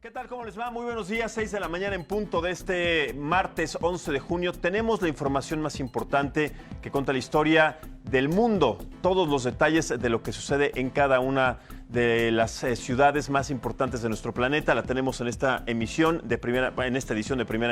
¿Qué tal? ¿Cómo les va? Muy buenos días, 6 de la mañana en punto de este martes 11 de junio. Tenemos la información más importante que cuenta la historia del mundo, todos los detalles de lo que sucede en cada una de las ciudades más importantes de nuestro planeta. La tenemos en esta edición de primera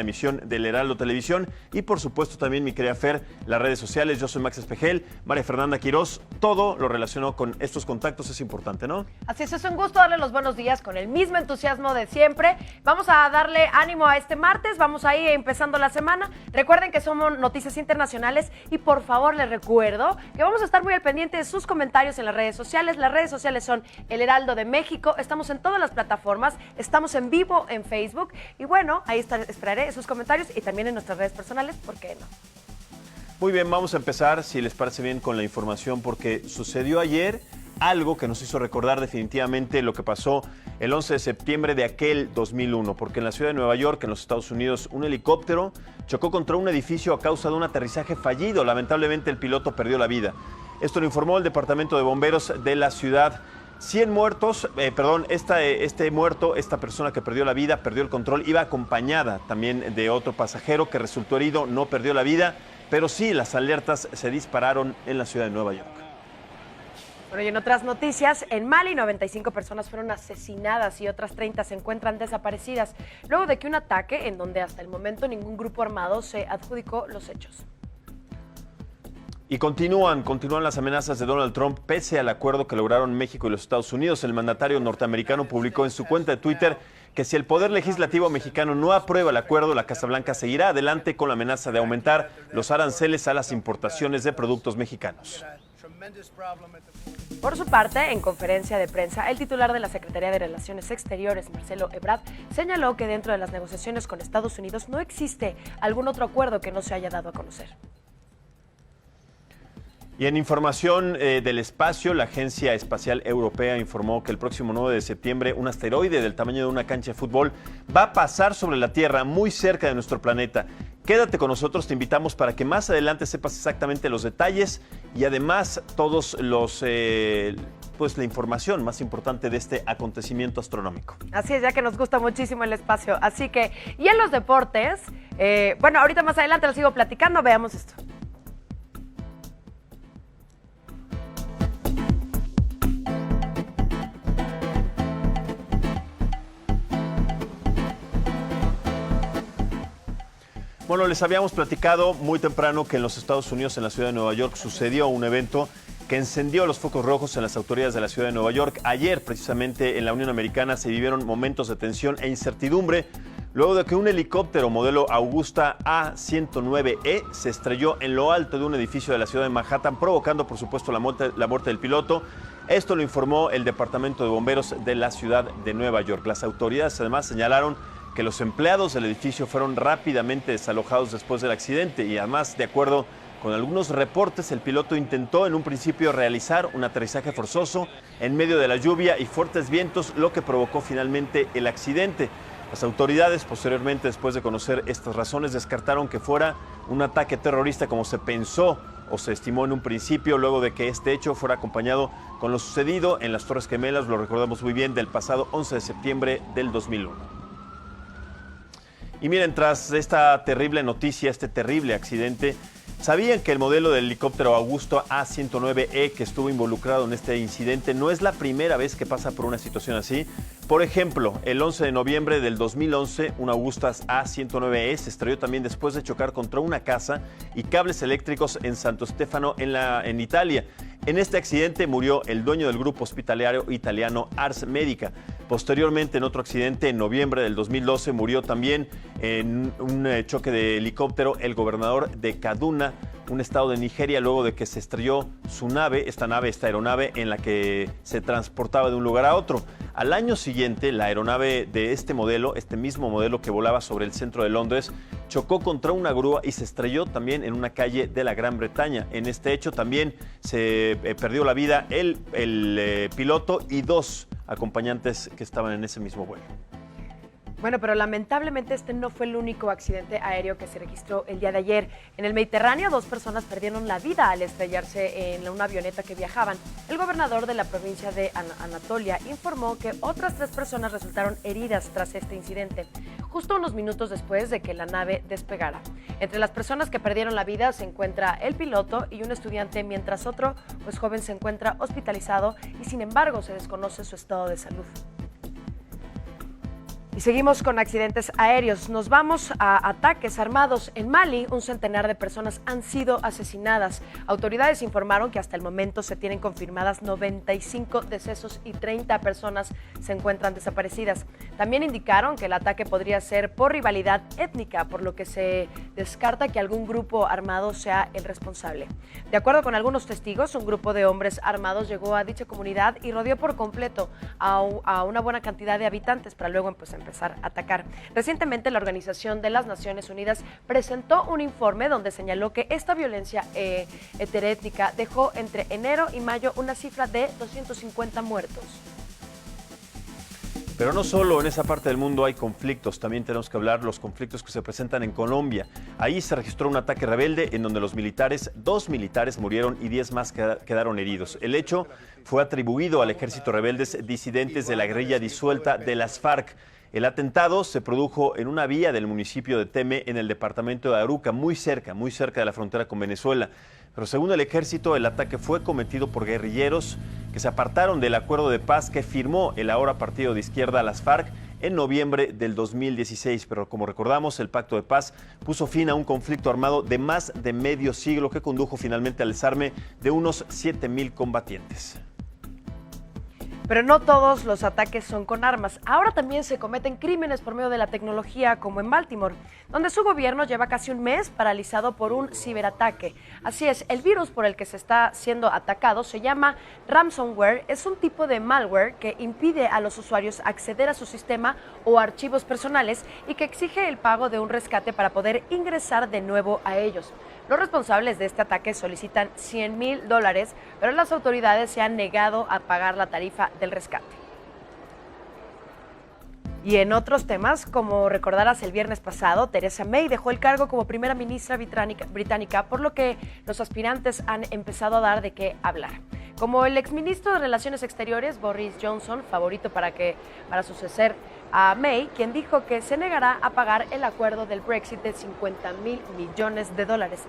emisión del Heraldo Televisión y por supuesto también, mi querida Fer, las redes sociales. Yo soy Max Espejel, María Fernanda Quirós, todo lo relacionado con estos contactos es importante, ¿no? Así es un gusto darle los buenos días con el mismo entusiasmo de siempre. Vamos a darle ánimo a este martes, vamos ahí empezando la semana. Recuerden que somos noticias internacionales y por favor les recuerdo que vamos a estar muy al pendiente de sus comentarios en las redes sociales. Las redes sociales son El Heraldo de México, estamos en todas las plataformas, estamos en vivo en Facebook y bueno, ahí esperaré sus comentarios y también en nuestras redes personales, ¿por qué no? Muy bien, vamos a empezar, si les parece bien, con la información porque sucedió ayer algo que nos hizo recordar definitivamente lo que pasó el 11 de septiembre de aquel 2001, porque en la ciudad de Nueva York, en los Estados Unidos, un helicóptero chocó contra un edificio a causa de un aterrizaje fallido. Lamentablemente, el piloto perdió la vida. Esto lo informó el Departamento de Bomberos de la ciudad. 100 muertos, esta persona que perdió la vida, perdió el control, iba acompañada también de otro pasajero que resultó herido, no perdió la vida, pero sí las alertas se dispararon en la ciudad de Nueva York. Bueno, y en otras noticias, en Mali 95 personas fueron asesinadas y otras 30 se encuentran desaparecidas, luego de que un ataque en donde hasta el momento ningún grupo armado se adjudicó los hechos. Y continúan las amenazas de Donald Trump pese al acuerdo que lograron México y los Estados Unidos. El mandatario norteamericano publicó en su cuenta de Twitter que si el Poder Legislativo mexicano no aprueba el acuerdo, la Casa Blanca seguirá adelante con la amenaza de aumentar los aranceles a las importaciones de productos mexicanos. Por su parte, en conferencia de prensa, el titular de la Secretaría de Relaciones Exteriores, Marcelo Ebrard, señaló que dentro de las negociaciones con Estados Unidos no existe algún otro acuerdo que no se haya dado a conocer. Y en información del espacio, la Agencia Espacial Europea informó que el próximo 9 de septiembre un asteroide del tamaño de una cancha de fútbol va a pasar sobre la Tierra, muy cerca de nuestro planeta. Quédate con nosotros, te invitamos para que más adelante sepas exactamente los detalles y además todos los la información más importante de este acontecimiento astronómico. Así es, ya que nos gusta muchísimo el espacio. Así que, y en los deportes, ahorita más adelante lo sigo platicando, veamos esto. Bueno, les habíamos platicado muy temprano que en los Estados Unidos, en la ciudad de Nueva York, sucedió un evento que encendió los focos rojos en las autoridades de la ciudad de Nueva York. Ayer, precisamente, en la Unión Americana se vivieron momentos de tensión e incertidumbre luego de que un helicóptero modelo Augusta A-109E se estrelló en lo alto de un edificio de la ciudad de Manhattan, provocando, por supuesto, la muerte del piloto. Esto lo informó el Departamento de Bomberos de la ciudad de Nueva York. Las autoridades, además, señalaron que los empleados del edificio fueron rápidamente desalojados después del accidente y además, de acuerdo con algunos reportes, el piloto intentó en un principio realizar un aterrizaje forzoso en medio de la lluvia y fuertes vientos, lo que provocó finalmente el accidente. Las autoridades, posteriormente, después de conocer estas razones, descartaron que fuera un ataque terrorista como se pensó o se estimó en un principio, luego de que este hecho fuera acompañado con lo sucedido en las Torres Gemelas, lo recordamos muy bien, del pasado 11 de septiembre del 2001. Y miren, tras esta terrible noticia, este terrible accidente, ¿sabían que el modelo del helicóptero Augusta A-109E que estuvo involucrado en este incidente no es la primera vez que pasa por una situación así? Por ejemplo, el 11 de noviembre del 2011, un Augusta A-109E se estrelló también después de chocar contra una casa y cables eléctricos en Santo Stefano, en Italia. En este accidente murió el dueño del grupo hospitalario italiano Ars Medica. Posteriormente, en otro accidente, en noviembre del 2012, murió también en un choque de helicóptero el gobernador de Kaduna, un estado de Nigeria, luego de que se estrelló su nave, esta aeronave en la que se transportaba de un lugar a otro. Al año siguiente, la aeronave de este mismo modelo que volaba sobre el centro de Londres, chocó contra una grúa y se estrelló también en una calle de la Gran Bretaña. En este hecho también se perdió la vida el piloto y dos acompañantes que estaban en ese mismo vuelo. Bueno, pero lamentablemente este no fue el único accidente aéreo que se registró el día de ayer. En el Mediterráneo, 2 personas perdieron la vida al estrellarse en una avioneta que viajaban. El gobernador de la provincia de Anatolia informó que otras 3 personas resultaron heridas tras este incidente, justo unos minutos después de que la nave despegara. Entre las personas que perdieron la vida se encuentra el piloto y un estudiante, mientras otro joven se encuentra hospitalizado y sin embargo se desconoce su estado de salud. Y seguimos con accidentes aéreos. Nos vamos a ataques armados. En Mali, un centenar de personas han sido asesinadas. Autoridades informaron que hasta el momento se tienen confirmadas 95 decesos y 30 personas se encuentran desaparecidas. También indicaron que el ataque podría ser por rivalidad étnica, por lo que se descarta que algún grupo armado sea el responsable. De acuerdo con algunos testigos, un grupo de hombres armados llegó a dicha comunidad y rodeó por completo a una buena cantidad de habitantes para luego empezar a atacar. Recientemente, la Organización de las Naciones Unidas presentó un informe donde señaló que esta violencia interétnica dejó entre enero y mayo una cifra de 250 muertos. Pero no solo en esa parte del mundo hay conflictos, también tenemos que hablar de los conflictos que se presentan en Colombia. Ahí se registró un ataque rebelde en donde 2 militares murieron y 10 más quedaron heridos. El hecho fue atribuido al ejército rebeldes disidentes de la guerrilla disuelta de las FARC. El atentado se produjo en una vía del municipio de Teme, en el departamento de Aruca, muy cerca de la frontera con Venezuela. Pero según el ejército, el ataque fue cometido por guerrilleros que se apartaron del acuerdo de paz que firmó el ahora partido de izquierda, las FARC, en noviembre del 2016. Pero como recordamos, el pacto de paz puso fin a un conflicto armado de más de medio siglo que condujo finalmente al desarme de unos 7,000 combatientes. Pero no todos los ataques son con armas. Ahora también se cometen crímenes por medio de la tecnología, como en Baltimore, donde su gobierno lleva casi un mes paralizado por un ciberataque. Así es, el virus por el que se está siendo atacado se llama ransomware. Es un tipo de malware que impide a los usuarios acceder a su sistema o archivos personales y que exige el pago de un rescate para poder ingresar de nuevo a ellos. Los responsables de este ataque solicitan $100,000, pero las autoridades se han negado a pagar la tarifa del rescate. Y en otros temas, como recordarás el viernes pasado, Theresa May dejó el cargo como primera ministra británica, por lo que los aspirantes han empezado a dar de qué hablar. Como el exministro de Relaciones Exteriores, Boris Johnson, favorito para suceder a May, quien dijo que se negará a pagar el acuerdo del Brexit de $50,000 millones,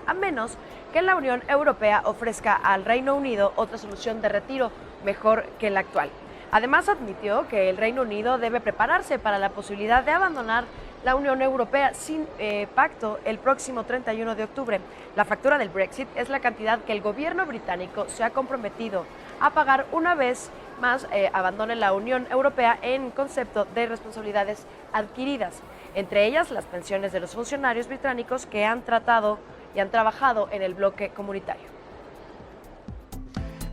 a menos que la Unión Europea ofrezca al Reino Unido otra solución de retiro mejor que la actual. Además, admitió que el Reino Unido debe prepararse para la posibilidad de abandonar la Unión Europea sin pacto el próximo 31 de octubre. La factura del Brexit es la cantidad que el gobierno británico se ha comprometido a pagar una vez más abandone la Unión Europea en concepto de responsabilidades adquiridas, entre ellas las pensiones de los funcionarios británicos que han tratado y han trabajado en el bloque comunitario.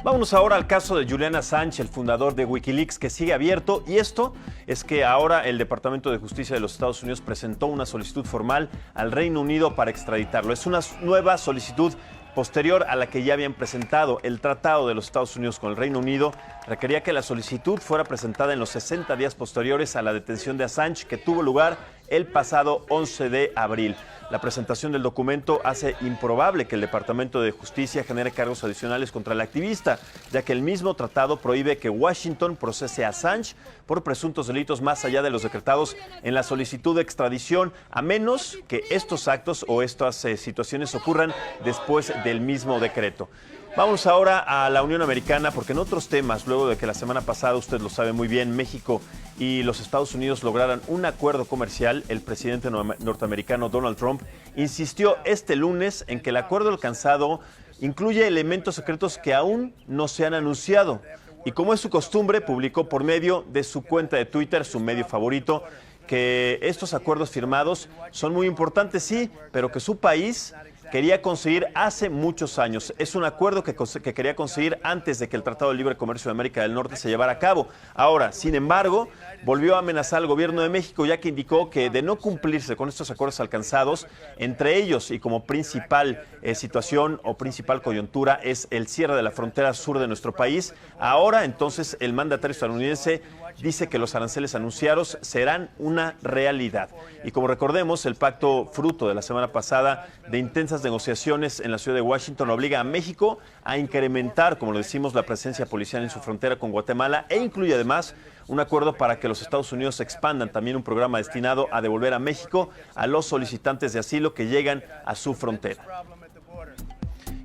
Vámonos ahora al caso de Julian Assange, el fundador de Wikileaks, que sigue abierto, y esto es que ahora el Departamento de Justicia de los Estados Unidos presentó una solicitud formal al Reino Unido para extraditarlo. Es una nueva solicitud posterior a la que ya habían presentado. El Tratado de los Estados Unidos con el Reino Unido requería que la solicitud fuera presentada en los 60 días posteriores a la detención de Assange, que tuvo lugar el pasado 11 de abril. La presentación del documento hace improbable que el Departamento de Justicia genere cargos adicionales contra el activista, ya que el mismo tratado prohíbe que Washington procese a Assange por presuntos delitos más allá de los decretados en la solicitud de extradición, a menos que estos actos o estas situaciones ocurran después del mismo decreto. Vamos ahora a la Unión Americana, porque en otros temas, luego de que la semana pasada, usted lo sabe muy bien, México y los Estados Unidos lograran un acuerdo comercial, el presidente norteamericano Donald Trump insistió este lunes en que el acuerdo alcanzado incluye elementos secretos que aún no se han anunciado. Y como es su costumbre, publicó por medio de su cuenta de Twitter, su medio favorito, que estos acuerdos firmados son muy importantes, sí, pero que su país quería conseguir hace muchos años. Es un acuerdo que quería conseguir antes de que el Tratado de Libre Comercio de América del Norte se llevara a cabo. Ahora, sin embargo, volvió a amenazar al gobierno de México, ya que indicó que de no cumplirse con estos acuerdos alcanzados, entre ellos y como principal situación o principal coyuntura es el cierre de la frontera sur de nuestro país, ahora entonces el mandatario estadounidense dice que los aranceles anunciados serán una realidad. Y como recordemos, el pacto fruto de la semana pasada de intensas negociaciones en la ciudad de Washington obliga a México a incrementar, como lo decimos, la presencia policial en su frontera con Guatemala e incluye además un acuerdo para que los Estados Unidos expandan también un programa destinado a devolver a México a los solicitantes de asilo que llegan a su frontera.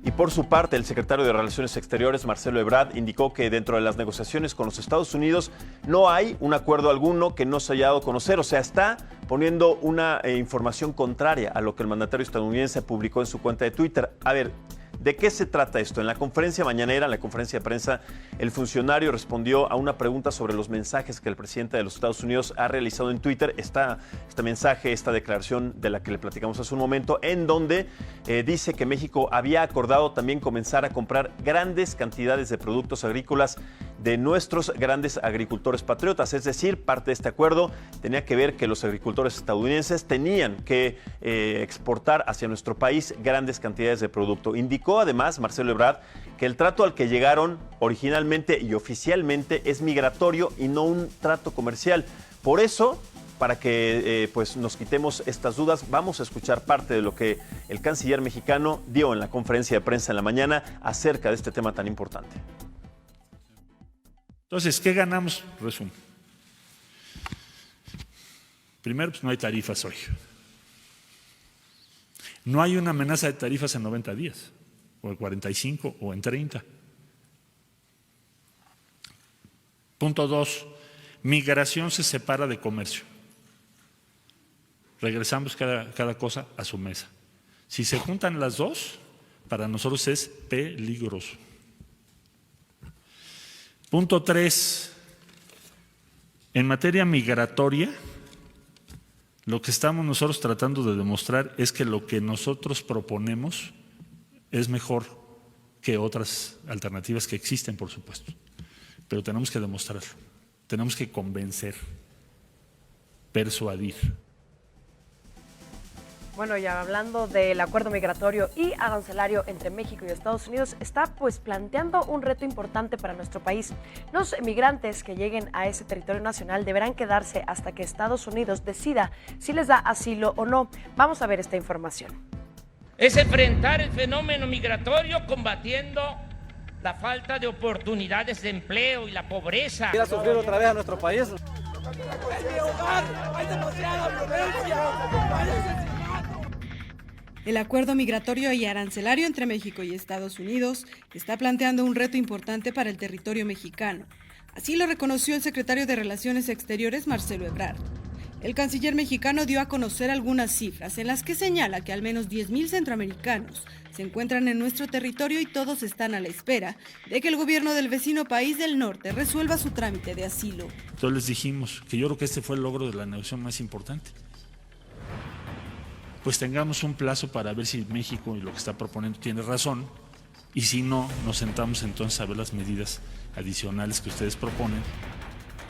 Y por su parte, el secretario de Relaciones Exteriores, Marcelo Ebrard, indicó que dentro de las negociaciones con los Estados Unidos no hay un acuerdo alguno que no se haya dado a conocer. O sea, está poniendo una información contraria a lo que el mandatario estadounidense publicó en su cuenta de Twitter. A ver, ¿de qué se trata esto? En la conferencia mañanera, en la conferencia de prensa, el funcionario respondió a una pregunta sobre los mensajes que el presidente de los Estados Unidos ha realizado en Twitter. Este mensaje, esta declaración de la que le platicamos hace un momento, en donde dice que México había acordado también comenzar a comprar grandes cantidades de productos agrícolas de nuestros grandes agricultores patriotas. Es decir, parte de este acuerdo tenía que ver que los agricultores estadounidenses tenían que exportar hacia nuestro país grandes cantidades de producto. Indicó además Marcelo Ebrard que el trato al que llegaron originalmente y oficialmente es migratorio y no un trato comercial. Por eso, para que pues nos quitemos estas dudas, vamos a escuchar parte de lo que el canciller mexicano dio en la conferencia de prensa en la mañana acerca de este tema tan importante. Entonces, ¿qué ganamos? Resumo. Primero, pues no hay tarifas hoy. No hay una amenaza de tarifas en 90 días, o en 45, o en 30. Punto 2. Migración se separa de comercio. Regresamos cada cosa a su mesa. Si se juntan las dos, para nosotros es peligroso. Punto 3. En materia migratoria, lo que estamos nosotros tratando de demostrar es que lo que nosotros proponemos es mejor que otras alternativas que existen, por supuesto. Pero tenemos que demostrarlo, tenemos que convencer, persuadir. Bueno, ya hablando del acuerdo migratorio y arancelario entre México y Estados Unidos, está pues planteando un reto importante para nuestro país. Los migrantes que lleguen a ese territorio nacional deberán quedarse hasta que Estados Unidos decida si les da asilo o no. Vamos a ver esta información. Es enfrentar el fenómeno migratorio combatiendo la falta de oportunidades de empleo y la pobreza. ¿Ir a sufrir otra vez a nuestro país? ¡Es mi hogar! ¡Hay demasiada violencia! El acuerdo migratorio y arancelario entre México y Estados Unidos está planteando un reto importante para el territorio mexicano. Así lo reconoció el secretario de Relaciones Exteriores, Marcelo Ebrard. El canciller mexicano dio a conocer algunas cifras en las que señala que al menos 10,000 centroamericanos se encuentran en nuestro territorio y todos están a la espera de que el gobierno del vecino país del norte resuelva su trámite de asilo. Entonces les dijimos que yo creo que este fue el logro de la negociación más importante. Pues tengamos un plazo para ver si México y lo que está proponiendo tiene razón, y si no, nos sentamos entonces a ver las medidas adicionales que ustedes proponen.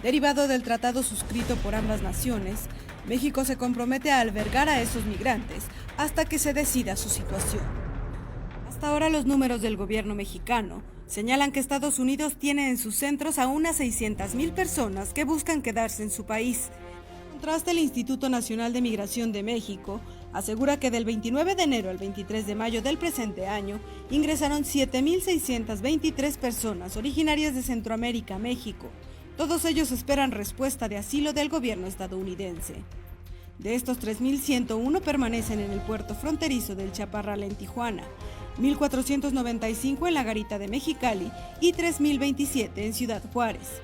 Derivado del tratado suscrito por ambas naciones, México se compromete a albergar a esos migrantes hasta que se decida su situación. Hasta ahora los números del gobierno mexicano señalan que Estados Unidos tiene en sus centros a unas 600,000 personas que buscan quedarse en su país. En contraste, el Instituto Nacional de Migración de México asegura que del 29 de enero al 23 de mayo del presente año ingresaron 7,623 personas originarias de Centroamérica a México. Todos ellos esperan respuesta de asilo del gobierno estadounidense. De estos, 3,101 permanecen en el puerto fronterizo del Chaparral en Tijuana, 1,495 en la Garita de Mexicali y 3,027 en Ciudad Juárez.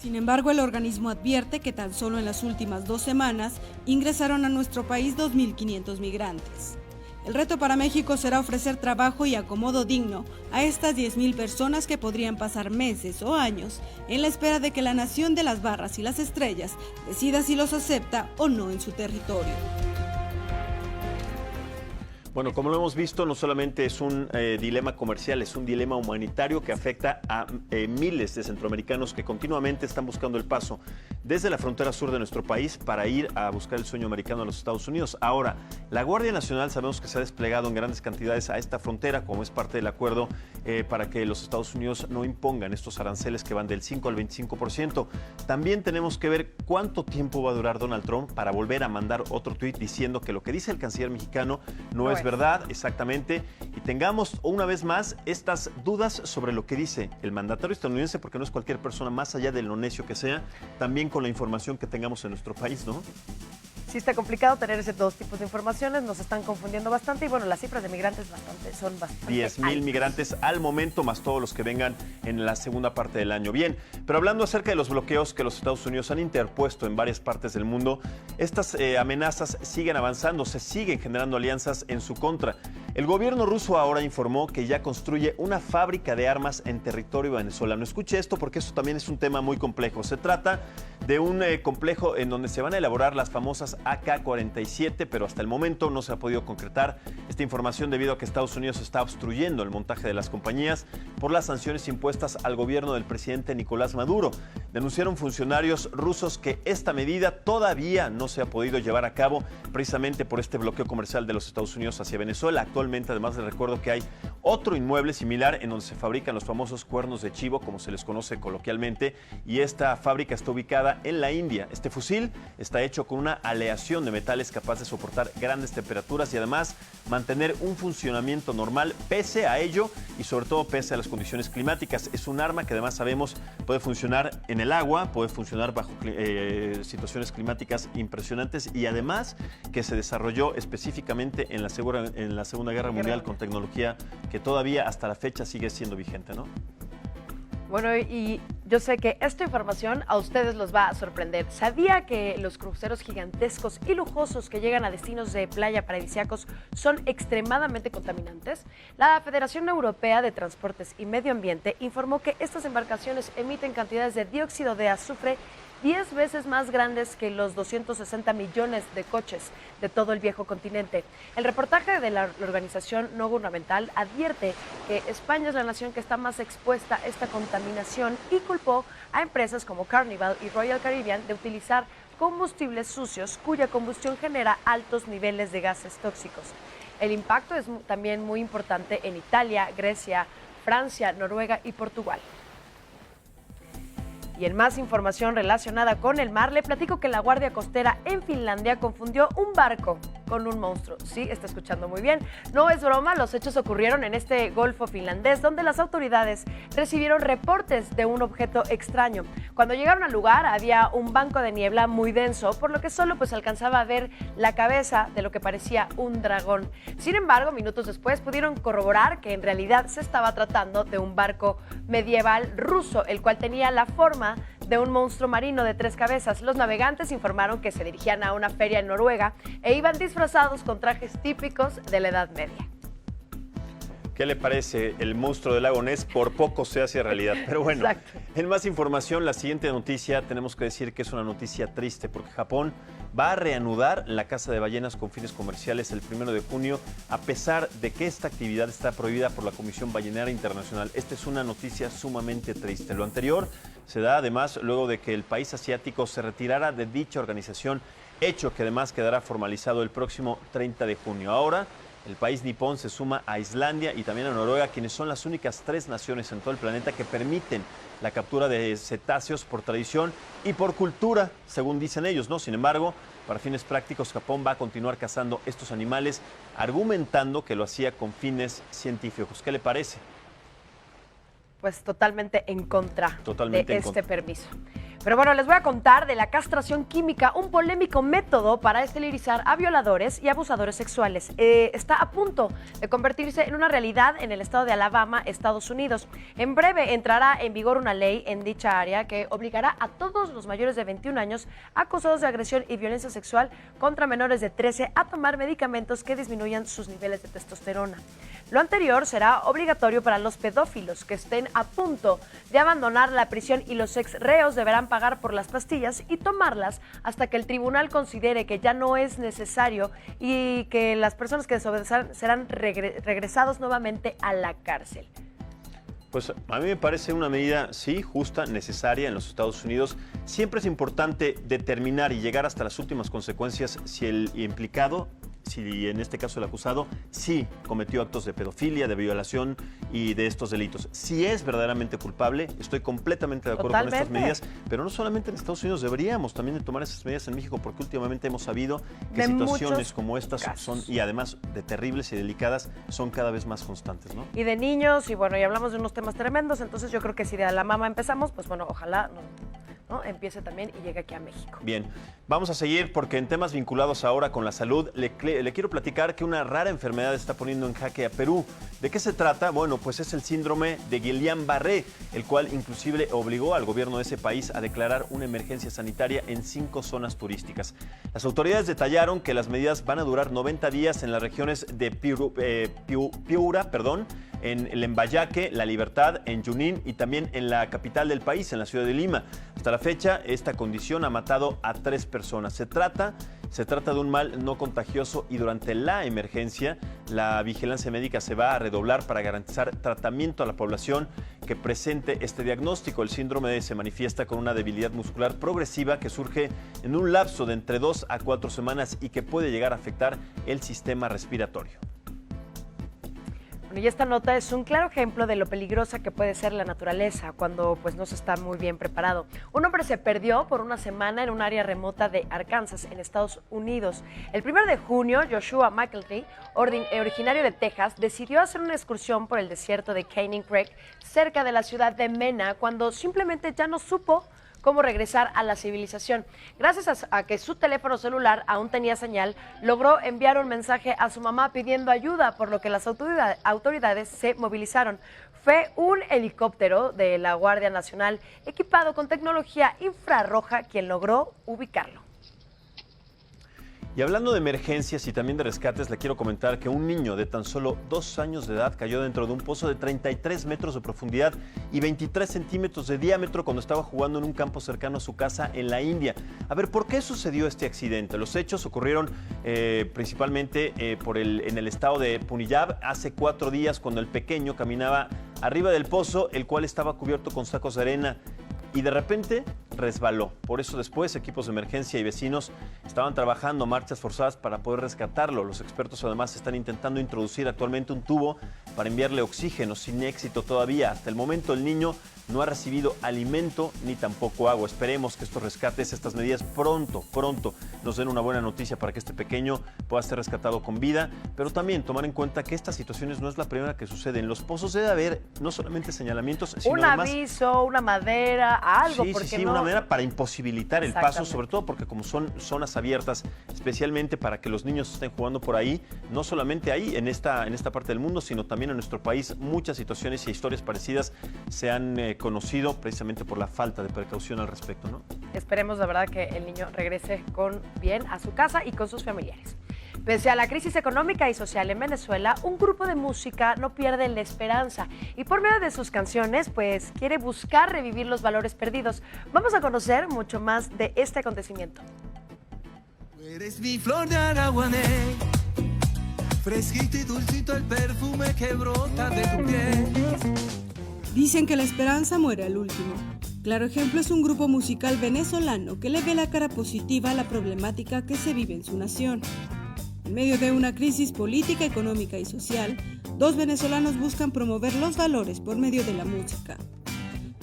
Sin embargo, el organismo advierte que tan solo en las últimas 2 semanas ingresaron a nuestro país 2,500 migrantes. El reto para México será ofrecer trabajo y acomodo digno a estas 10,000 personas que podrían pasar meses o años en la espera de que la nación de las barras y las estrellas decida si los acepta o no en su territorio. Bueno, como lo hemos visto, no solamente es un dilema comercial, es un dilema humanitario que afecta a miles de centroamericanos que continuamente están buscando el paso desde la frontera sur de nuestro país para ir a buscar el sueño americano a los Estados Unidos. Ahora, la Guardia Nacional sabemos que se ha desplegado en grandes cantidades a esta frontera, como es parte del acuerdo para que los Estados Unidos no impongan estos aranceles que van del 5 al 25%. También tenemos que ver cuánto tiempo va a durar Donald Trump para volver a mandar otro tuit diciendo que lo que dice el canciller mexicano no es verdad, exactamente, y tengamos una vez más estas dudas sobre lo que dice el mandatario estadounidense, porque no es cualquier persona, más allá de lo necio que sea, también con la información que tengamos en nuestro país, ¿no? Sí está complicado tener ese dos tipos de informaciones, nos están confundiendo bastante y bueno, las cifras de migrantes son bastante 10,000 migrantes al momento, más todos los que vengan en la segunda parte del año. Bien, pero hablando acerca de los bloqueos que los Estados Unidos han interpuesto en varias partes del mundo, estas amenazas siguen avanzando, se siguen generando alianzas en su contra. El gobierno ruso ahora informó que ya construye una fábrica de armas en territorio venezolano. Escuche esto porque esto también es un tema muy complejo. Se trata de un complejo en donde se van a elaborar las famosas AK-47, pero hasta el momento no se ha podido concretar esta información debido a que Estados Unidos está obstruyendo el montaje de las compañías por las sanciones impuestas al gobierno del presidente Nicolás Maduro. Denunciaron funcionarios rusos que esta medida todavía no se ha podido llevar a cabo precisamente por este bloqueo comercial de los Estados Unidos hacia Venezuela. Actualmente, además, les recuerdo que hay otro inmueble similar en donde se fabrican los famosos cuernos de chivo, como se les conoce coloquialmente, y esta fábrica está ubicada en la India. Este fusil está hecho con una aleación de metales capaz de soportar grandes temperaturas y además mantener un funcionamiento normal pese a ello y sobre todo pese a las condiciones climáticas. Es un arma que además sabemos puede funcionar en el agua, puede funcionar bajo situaciones climáticas impresionantes y además que se desarrolló específicamente en la Segunda Guerra Mundial con tecnología que todavía hasta la fecha sigue siendo vigente, ¿no? Bueno, y yo sé que esta información a ustedes los va a sorprender. ¿Sabía que los cruceros gigantescos y lujosos que llegan a destinos de playa paradisíacos son extremadamente contaminantes? La Federación Europea de Transportes y Medio Ambiente informó que estas embarcaciones emiten cantidades de dióxido de azufre 10 veces más grandes que los 260 millones de coches de todo el viejo continente. El reportaje de la organización no gubernamental advierte que España es la nación que está más expuesta a esta contaminación y culpó a empresas como Carnival y Royal Caribbean de utilizar combustibles sucios cuya combustión genera altos niveles de gases tóxicos. El impacto es también muy importante en Italia, Grecia, Francia, Noruega y Portugal. Y en más información relacionada con el mar, le platico que la Guardia Costera en Finlandia confundió un barco con un monstruo. Sí, está escuchando muy bien. No es broma, los hechos ocurrieron en este golfo finlandés, donde las autoridades recibieron reportes de un objeto extraño. Cuando llegaron al lugar, había un banco de niebla muy denso, por lo que solo alcanzaba a ver la cabeza de lo que parecía un dragón. Sin embargo, minutos después pudieron corroborar que en realidad se estaba tratando de un barco medieval ruso, el cual tenía la forma de un monstruo marino de 3 cabezas. Los navegantes informaron que se dirigían a una feria en Noruega e iban disfrazados con trajes típicos de la Edad Media. ¿Qué le parece? El monstruo del lago Ness por poco se hace realidad. Pero bueno, Exacto. En más información, la siguiente noticia tenemos que decir que es una noticia triste porque Japón va a reanudar la caza de ballenas con fines comerciales el 1 de junio, a pesar de que esta actividad está prohibida por la Comisión Ballenera Internacional. Esta es una noticia sumamente triste. Lo anterior se da además luego de que el país asiático se retirara de dicha organización, hecho que además quedará formalizado el próximo 30 de junio. Ahora, el país nipón se suma a Islandia y también a Noruega, quienes son las únicas 3 naciones en todo el planeta que permiten la captura de cetáceos por tradición y por cultura, según dicen ellos, ¿no? Sin embargo, para fines prácticos, Japón va a continuar cazando estos animales, argumentando que lo hacía con fines científicos. ¿Qué le parece? Pues totalmente en contra de este contra. permiso. Pero bueno, les voy a contar de la castración química, un polémico método para esterilizar a violadores y abusadores sexuales. Está a punto de convertirse en una realidad en el estado de Alabama, Estados Unidos. En breve entrará en vigor una ley en dicha área que obligará a todos los mayores de 21 años acusados de agresión y violencia sexual contra menores de 13 a tomar medicamentos que disminuyan sus niveles de testosterona. Lo anterior será obligatorio para los pedófilos que estén a punto de abandonar la prisión y los ex reos deberán pagar pagar por las pastillas y tomarlas hasta que el tribunal considere que ya no es necesario y que las personas que desobedecerán serán regresados nuevamente a la cárcel. Pues a mí me parece una medida, sí, justa, necesaria en los Estados Unidos. Siempre es importante determinar y llegar hasta las últimas consecuencias si el implicado, si en este caso el acusado, sí cometió actos de pedofilia, de violación y de estos delitos. Si es verdaderamente culpable, estoy completamente de acuerdo con estas medidas, pero no solamente en Estados Unidos, deberíamos también de tomar esas medidas en México, porque últimamente hemos sabido que situaciones como estas son, y además de terribles y delicadas, son cada vez más constantes, ¿no? Y de niños, y bueno, y hablamos de unos temas tremendos, entonces yo creo que si de la mama empezamos, pues bueno, ojalá ¿no? empiece también y llegue aquí a México. Bien, vamos a seguir porque en temas vinculados ahora con la salud, le quiero platicar que una rara enfermedad está poniendo en jaque a Perú. ¿De qué se trata? Bueno, pues es el síndrome de Guillain-Barré, el cual inclusive obligó al gobierno de ese país a declarar una emergencia sanitaria en 5 zonas turísticas. Las autoridades detallaron que las medidas van a durar 90 días en las regiones de Piura, en Lambayeque, La Libertad, en Junín y también en la capital del país, en la ciudad de Lima. Hasta la fecha, esta condición ha matado a 3 personas. Se trata de un mal no contagioso y durante la emergencia, la vigilancia médica se va a redoblar para garantizar tratamiento a la población que presente este diagnóstico. El síndrome se manifiesta con una debilidad muscular progresiva que surge en un lapso de entre 2 a 4 semanas y que puede llegar a afectar el sistema respiratorio. Bueno, y esta nota es un claro ejemplo de lo peligrosa que puede ser la naturaleza cuando pues no se está muy bien preparado. Un hombre se perdió por una semana en un área remota de Arkansas, en Estados Unidos. El 1 de junio, Joshua McEltry, originario de Texas, decidió hacer una excursión por el desierto de Canyon Creek, cerca de la ciudad de Mena, cuando simplemente ya no supo cómo regresar a la civilización. Gracias a que su teléfono celular aún tenía señal, logró enviar un mensaje a su mamá pidiendo ayuda, por lo que las autoridades se movilizaron. Fue un helicóptero de la Guardia Nacional equipado con tecnología infrarroja quien logró ubicarlo. Y hablando de emergencias y también de rescates, le quiero comentar que un niño de tan solo 2 años de edad cayó dentro de un pozo de 33 metros de profundidad y 23 centímetros de diámetro cuando estaba jugando en un campo cercano a su casa en la India. A ver, ¿por qué sucedió este accidente? Los hechos ocurrieron principalmente en el estado de Punjab hace 4 días, cuando el pequeño caminaba arriba del pozo, el cual estaba cubierto con sacos de arena, y de repente resbaló. Por eso después equipos de emergencia y vecinos estaban trabajando marchas forzadas para poder rescatarlo. Los expertos además están intentando introducir actualmente un tubo para enviarle oxígeno, sin éxito todavía. Hasta el momento el niño no ha recibido alimento ni tampoco agua. Esperemos que estos rescates, estas medidas pronto nos den una buena noticia para que este pequeño pueda ser rescatado con vida, pero también tomar en cuenta que estas situaciones no es la primera que sucede. En los pozos debe haber no solamente señalamientos, sino un además aviso, una madera, algo, porque no... una manera para imposibilitar el paso, sobre todo porque como son zonas abiertas, especialmente para que los niños estén jugando por ahí, no solamente ahí, en esta parte del mundo, sino también en nuestro país, muchas situaciones y historias parecidas se han conocido precisamente por la falta de precaución al respecto, ¿no? Esperemos de verdad que el niño regrese con bien a su casa y con sus familiares. Pese a la crisis económica y social en Venezuela, un grupo de música no pierde la esperanza y por medio de sus canciones, pues quiere buscar revivir los valores perdidos. Vamos a conocer mucho más de este acontecimiento. Eres mi flor de araguané, fresquito y dulcito el perfume que brota de tu piel. Dicen que la esperanza muere al último. Claro ejemplo es un grupo musical venezolano que le ve la cara positiva a la problemática que se vive en su nación. En medio de una crisis política, económica y social, 2 venezolanos buscan promover los valores por medio de la música.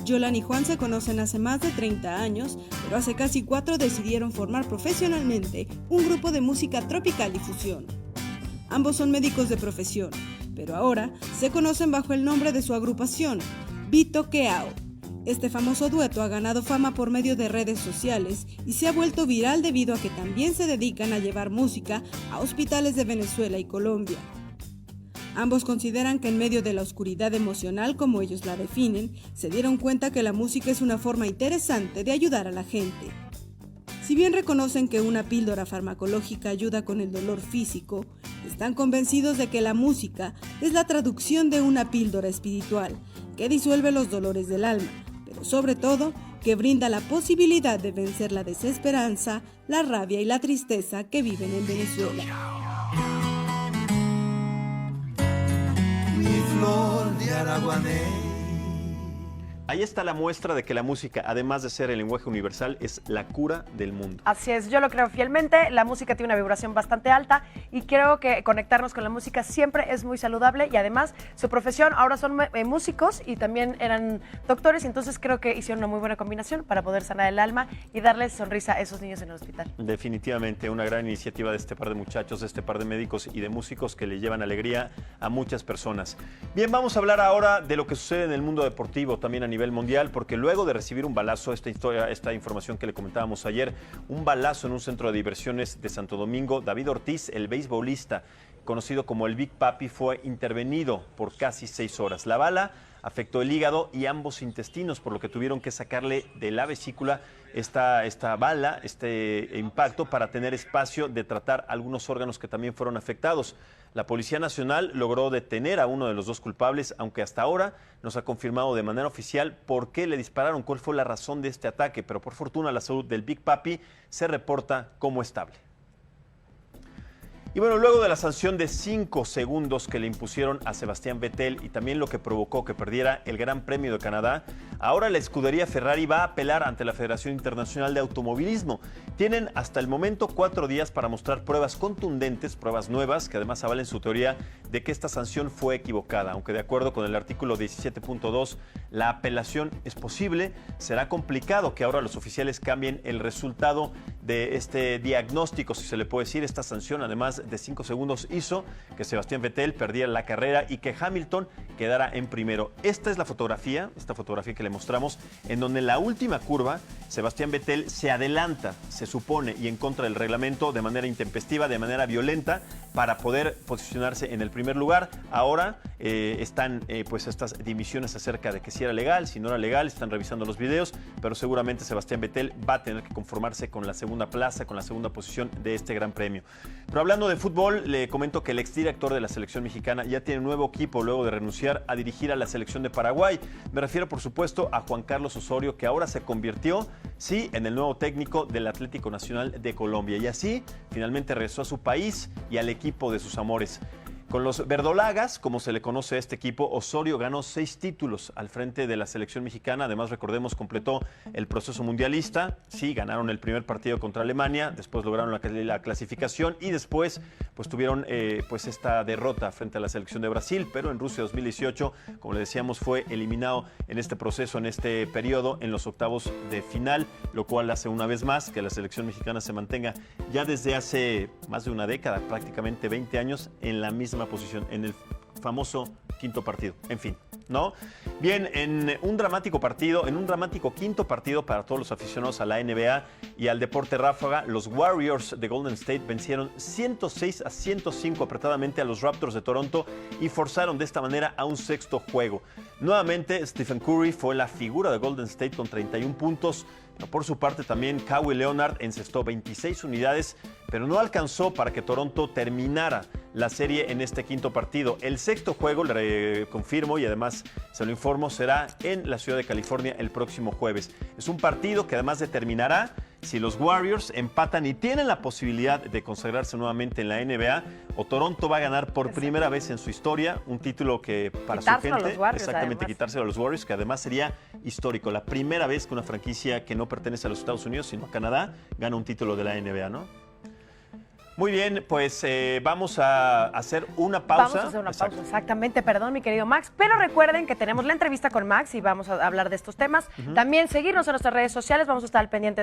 Yolan y Juan se conocen hace más de 30 años, pero hace casi 4 decidieron formar profesionalmente un grupo de música tropical y fusión. Ambos son médicos de profesión, pero ahora se conocen bajo el nombre de su agrupación, Vito Queao. Este famoso dueto ha ganado fama por medio de redes sociales y se ha vuelto viral debido a que también se dedican a llevar música a hospitales de Venezuela y Colombia. Ambos consideran que en medio de la oscuridad emocional, como ellos la definen, se dieron cuenta que la música es una forma interesante de ayudar a la gente. Si bien reconocen que una píldora farmacológica ayuda con el dolor físico, están convencidos de que la música es la traducción de una píldora espiritual que disuelve los dolores del alma, pero sobre todo que brinda la posibilidad de vencer la desesperanza, la rabia y la tristeza que viven en Venezuela. Mi flor de araguaney. Ahí está la muestra de que la música, además de ser el lenguaje universal, es la cura del mundo. Así es, yo lo creo fielmente. La música tiene una vibración bastante alta y creo que conectarnos con la música siempre es muy saludable, y además su profesión, ahora son músicos y también eran doctores, y entonces creo que hicieron una muy buena combinación para poder sanar el alma y darles sonrisa a esos niños en el hospital. Definitivamente una gran iniciativa de este par de muchachos, de este par de médicos y de músicos que le llevan alegría a muchas personas. Bien, vamos a hablar ahora de lo que sucede en el mundo deportivo, también a nivel mundial, porque luego de recibir un balazo, esta información que le comentábamos ayer, un balazo en un centro de diversiones de Santo Domingo, David Ortiz, el beisbolista conocido como el Big Papi, fue intervenido por casi 6 horas. La bala afectó el hígado y ambos intestinos, por lo que tuvieron que sacarle de la vesícula esta bala, este impacto, para tener espacio de tratar algunos órganos que también fueron afectados. La Policía Nacional logró detener a uno de los 2 culpables, aunque hasta ahora no se ha confirmado de manera oficial por qué le dispararon, cuál fue la razón de este ataque, pero por fortuna la salud del Big Papi se reporta como estable. Y bueno, luego de la sanción de 5 segundos que le impusieron a Sebastián Vettel y también lo que provocó que perdiera el Gran Premio de Canadá, ahora la escudería Ferrari va a apelar ante la Federación Internacional de Automovilismo. Tienen hasta el momento 4 días para mostrar pruebas contundentes, pruebas nuevas, que además avalen su teoría de que esta sanción fue equivocada. Aunque de acuerdo con el artículo 17.2, la apelación es posible, será complicado que ahora los oficiales cambien el resultado de este diagnóstico, si se le puede decir. Esta sanción, además de 5 segundos, hizo que Sebastián Vettel perdiera la carrera y que Hamilton quedara en primero. Esta es la fotografía, que le mostramos, en donde en la última curva Sebastián Vettel se adelanta, se supone, y en contra del reglamento, de manera intempestiva, de manera violenta, para poder posicionarse en el primer lugar. Ahora están pues estas dimisiones acerca de que si era legal, si no era legal, están revisando los videos, pero seguramente Sebastián Vettel va a tener que conformarse con la segunda plaza, con la segunda posición de este Gran Premio. Pero hablando de fútbol, le comento que el exdirector de la selección mexicana ya tiene un nuevo equipo luego de renunciar a dirigir a la selección de Paraguay. Me refiero, por supuesto, a Juan Carlos Osorio, que ahora se convirtió, sí, en el nuevo técnico del Atlético Nacional de Colombia. Y así, finalmente regresó a su país y al equipo de sus amores. Con los verdolagas, como se le conoce a este equipo, Osorio ganó 6 títulos al frente de la selección mexicana. Además, recordemos, completó el proceso mundialista. Sí, ganaron el primer partido contra Alemania, después lograron la clasificación y después pues tuvieron pues esta derrota frente a la selección de Brasil. Pero en Rusia 2018, como le decíamos, fue eliminado en este proceso, en este periodo, en los octavos de final, lo cual hace una vez más que la selección mexicana se mantenga ya desde hace más de una década, prácticamente 20 años, en la misma posición, en el famoso quinto partido. En fin, ¿no? Bien, en un dramático quinto partido para todos los aficionados a la NBA y al deporte ráfaga, los Warriors de Golden State vencieron 106-105 apretadamente a los Raptors de Toronto y forzaron de esta manera a un 6º juego. Nuevamente, Stephen Curry fue la figura de Golden State con 31 puntos. Por su parte, también Kawhi Leonard encestó 26 unidades, pero no alcanzó para que Toronto terminara la serie en este quinto partido. El 6º juego, le confirmo y además se lo informo, será en la ciudad de California el próximo jueves. Es un partido que además determinará si los Warriors empatan y tienen la posibilidad de consagrarse nuevamente en la NBA, o Toronto va a ganar por primera vez en su historia un título que para su gente, exactamente, quitárselo a los Warriors, que además sería histórico. La primera vez que una franquicia que no pertenece a los Estados Unidos, sino a Canadá, gana un título de la NBA, ¿no? Muy bien, pues vamos a hacer una pausa. Vamos a hacer una pausa, exactamente. Perdón, mi querido Max. Pero recuerden que tenemos la entrevista con Max y vamos a hablar de estos temas. También seguirnos en nuestras redes sociales. Vamos a estar al pendiente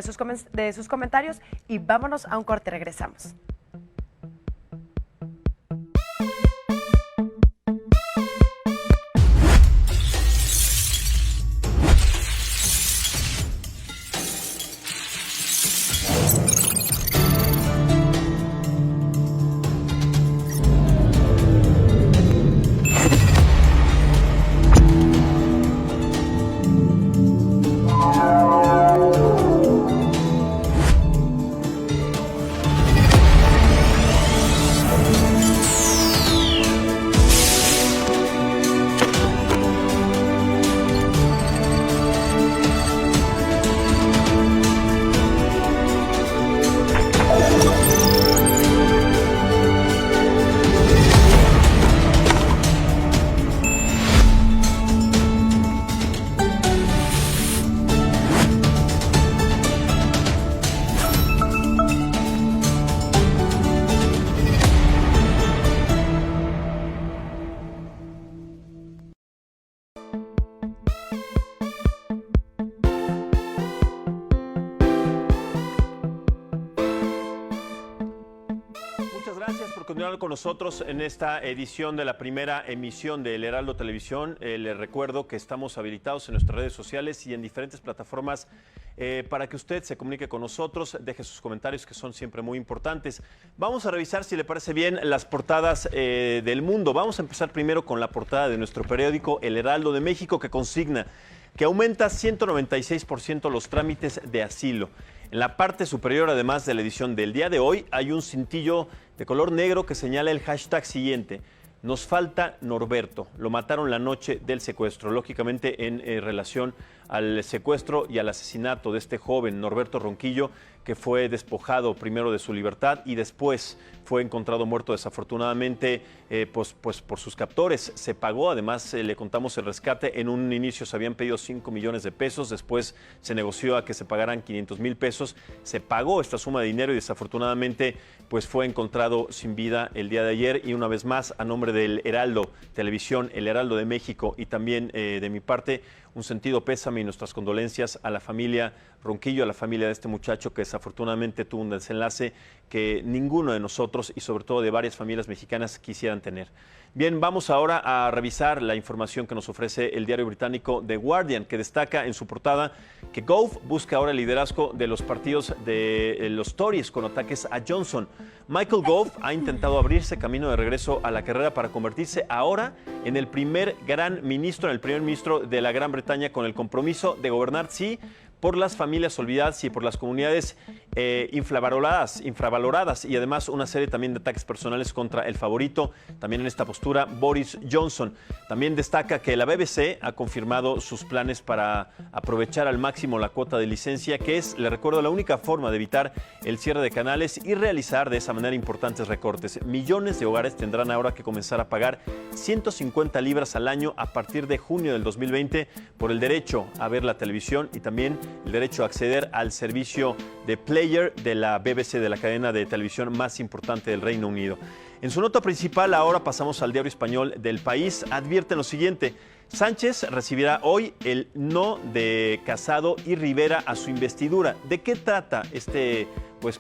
de sus comentarios. Y vámonos a un corte. Regresamos. Gracias por continuar con nosotros en esta edición de la primera emisión del Heraldo Televisión. Les recuerdo que estamos habilitados en nuestras redes sociales y en diferentes plataformas para que usted se comunique con nosotros, deje sus comentarios que son siempre muy importantes. Vamos a revisar, si le parece bien, las portadas del mundo. Vamos a empezar primero con la portada de nuestro periódico El Heraldo de México, que consigna que aumenta 196% los trámites de asilo. En la parte superior, además de la edición del día de hoy, hay un cintillo de color negro que señala el hashtag siguiente: nos falta Norberto. Lo mataron la noche del secuestro, lógicamente en relación al secuestro y al asesinato de este joven Norberto Ronquillo, que fue despojado primero de su libertad y después fue encontrado muerto desafortunadamente pues por sus captores. Se pagó, además le contamos el rescate. En un inicio se habían pedido 5 millones de pesos, después se negoció a que se pagaran 500,000 pesos. Se pagó esta suma de dinero y desafortunadamente pues fue encontrado sin vida el día de ayer. Y una vez más, a nombre del Heraldo Televisión, el Heraldo de México y también de mi parte, un sentido pésame y nuestras condolencias a la familia Ronquillo, a la familia de este muchacho que desafortunadamente tuvo un desenlace que ninguno de nosotros y sobre todo de varias familias mexicanas quisieran tener. Bien, vamos ahora a revisar la información que nos ofrece el diario británico The Guardian, que destaca en su portada que Gove busca ahora el liderazgo de los partidos de los Tories con ataques a Johnson. Michael Gove ha intentado abrirse camino de regreso a la carrera para convertirse ahora en el primer gran ministro, en el primer ministro de la Gran Bretaña, con el compromiso de gobernar, sí, por las familias olvidadas y por las comunidades infravaloradas y además una serie también de ataques personales contra el favorito, también en esta postura, Boris Johnson. También destaca que la BBC ha confirmado sus planes para aprovechar al máximo la cuota de licencia, que es, le recuerdo, la única forma de evitar el cierre de canales y realizar de esa manera importantes recortes. Millones de hogares tendrán ahora que comenzar a pagar 150 libras al año a partir de junio del 2020 por el derecho a ver la televisión y también el derecho a acceder al servicio de Player de la BBC, de la cadena de televisión más importante del Reino Unido. En su nota principal, ahora pasamos al diario español del País, advierte lo siguiente: Sánchez recibirá hoy el no de Casado y Rivera a su investidura. ¿De qué trata este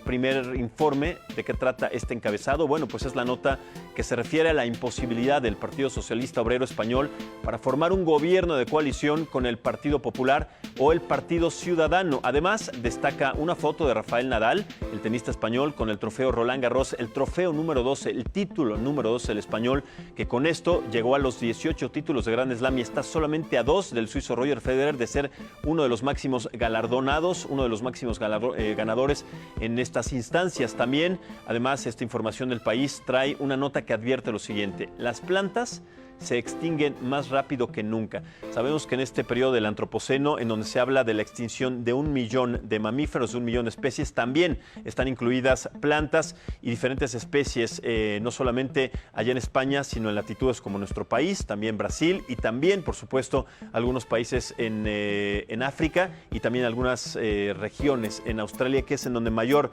primer informe? ¿De qué trata este encabezado? Bueno, pues es la nota que se refiere a la imposibilidad del Partido Socialista Obrero Español para formar un gobierno de coalición con el Partido Popular o el Partido Ciudadano. Además, destaca una foto de Rafael Nadal, el tenista español, con el trofeo Roland Garros, el trofeo número 12, el título número 12 del español, que con esto llegó a los 18 títulos de Grand Slam y está solamente a 2 del suizo Roger Federer de ser uno de los máximos galardonados, uno de los máximos ganadores en estas instancias. También, además, esta información del País trae una nota que advierte lo siguiente: las plantas se extinguen más rápido que nunca. Sabemos que en este periodo del Antropoceno, en donde se habla de la extinción de 1 millón de mamíferos, de 1 millón de especies, también están incluidas plantas y diferentes especies, no solamente allá en España, sino en latitudes como nuestro país, también Brasil y también, por supuesto, algunos países en África y también algunas regiones en Australia, que es en donde mayor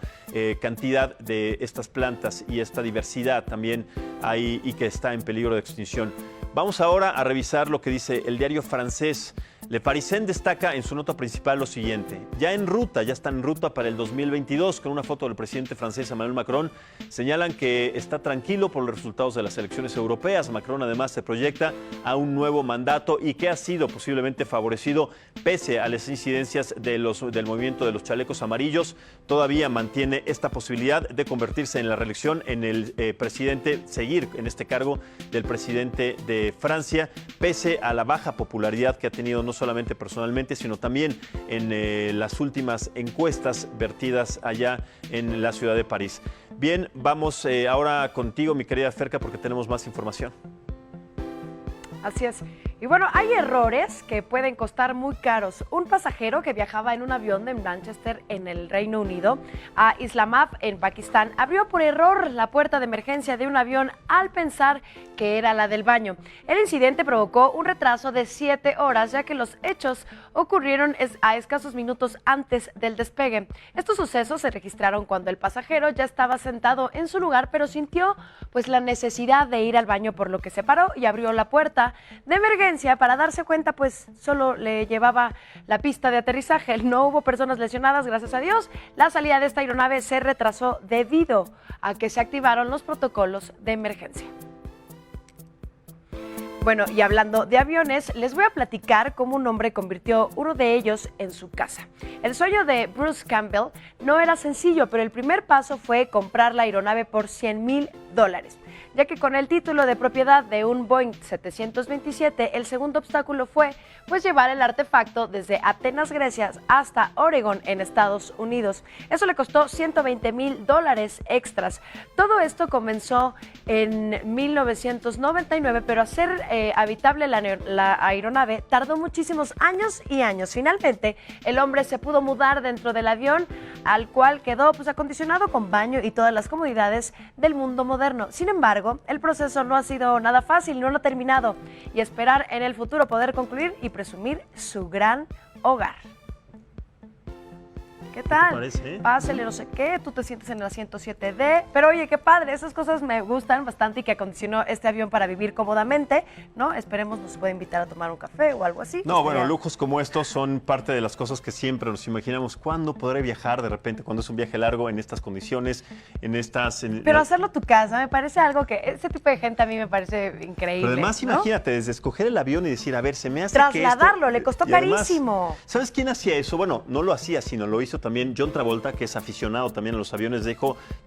cantidad de estas plantas y esta diversidad también hay y que está en peligro de extinción. Vamos ahora a revisar lo que dice el diario francés. Le Parisien destaca en su nota principal lo siguiente: ya está en ruta para el 2022, con una foto del presidente francés Emmanuel Macron. Señalan que está tranquilo por los resultados de las elecciones europeas. Macron además se proyecta a un nuevo mandato y que ha sido posiblemente favorecido pese a las incidencias del movimiento de los chalecos amarillos. Todavía mantiene esta posibilidad de convertirse en la reelección en el presidente, seguir en este cargo del presidente de Francia, pese a la baja popularidad que ha tenido no solamente personalmente, sino también en las últimas encuestas vertidas allá en la ciudad de París. Bien, vamos ahora contigo, mi querida Ferca, porque tenemos más información. Así es. Y bueno, hay errores que pueden costar muy caros. Un pasajero que viajaba en un avión de Manchester, en el Reino Unido, a Islamabad, en Pakistán, abrió por error la puerta de emergencia de un avión al pensar que era la del baño. El incidente provocó un retraso de 7 horas, ya que los hechos ocurrieron a escasos minutos antes del despegue. Estos sucesos se registraron cuando el pasajero ya estaba sentado en su lugar, pero sintió la necesidad de ir al baño, por lo que se paró y abrió la puerta de emergencia emergencia, para darse cuenta, pues solo le llevaba la pista de aterrizaje. No hubo personas lesionadas, gracias a Dios. La salida de esta aeronave se retrasó debido a que se activaron los protocolos de emergencia. Bueno, y hablando de aviones, les voy a platicar cómo un hombre convirtió uno de ellos en su casa. El sueño de Bruce Campbell no era sencillo, pero el primer paso fue comprar la aeronave por $100,000, ya que con el título de propiedad de un Boeing 727, el segundo obstáculo fue pues llevar el artefacto desde Atenas, Grecia, hasta Oregon, en Estados Unidos. Eso le costó $120,000 extras. Todo esto comenzó en 1999, pero hacer habitable la aeronave tardó muchísimos años y años. Finalmente, el hombre se pudo mudar dentro del avión, al cual quedó pues acondicionado con baño y todas las comodidades del mundo moderno. Sin embargo, el proceso no ha sido nada fácil, no lo ha terminado, y esperar en el futuro poder concluir y presumir su gran hogar. ¿Qué tal? ¿Qué te parece? Pásele no sé qué, tú te sientes en el asiento 7D, pero oye, qué padre, esas cosas me gustan bastante y que acondicionó este avión para vivir cómodamente, ¿no? Esperemos nos pueda invitar a tomar un café o algo así. No, bueno, lujos como estos son parte de las cosas que siempre nos imaginamos. ¿Cuándo podré viajar de repente, cuando es un viaje largo, en estas condiciones, Pero hacerlo a tu casa, me parece algo que, ese tipo de gente a mí me parece increíble. Pero además, ¿no? Imagínate, desde escoger el avión y decir, a ver, se me hace trasladarlo, que esto... le costó Y además, carísimo. ¿sabes quién hacía eso? Bueno, no lo hacía, sino lo hizo también John Travolta, que es aficionado también a los aviones. De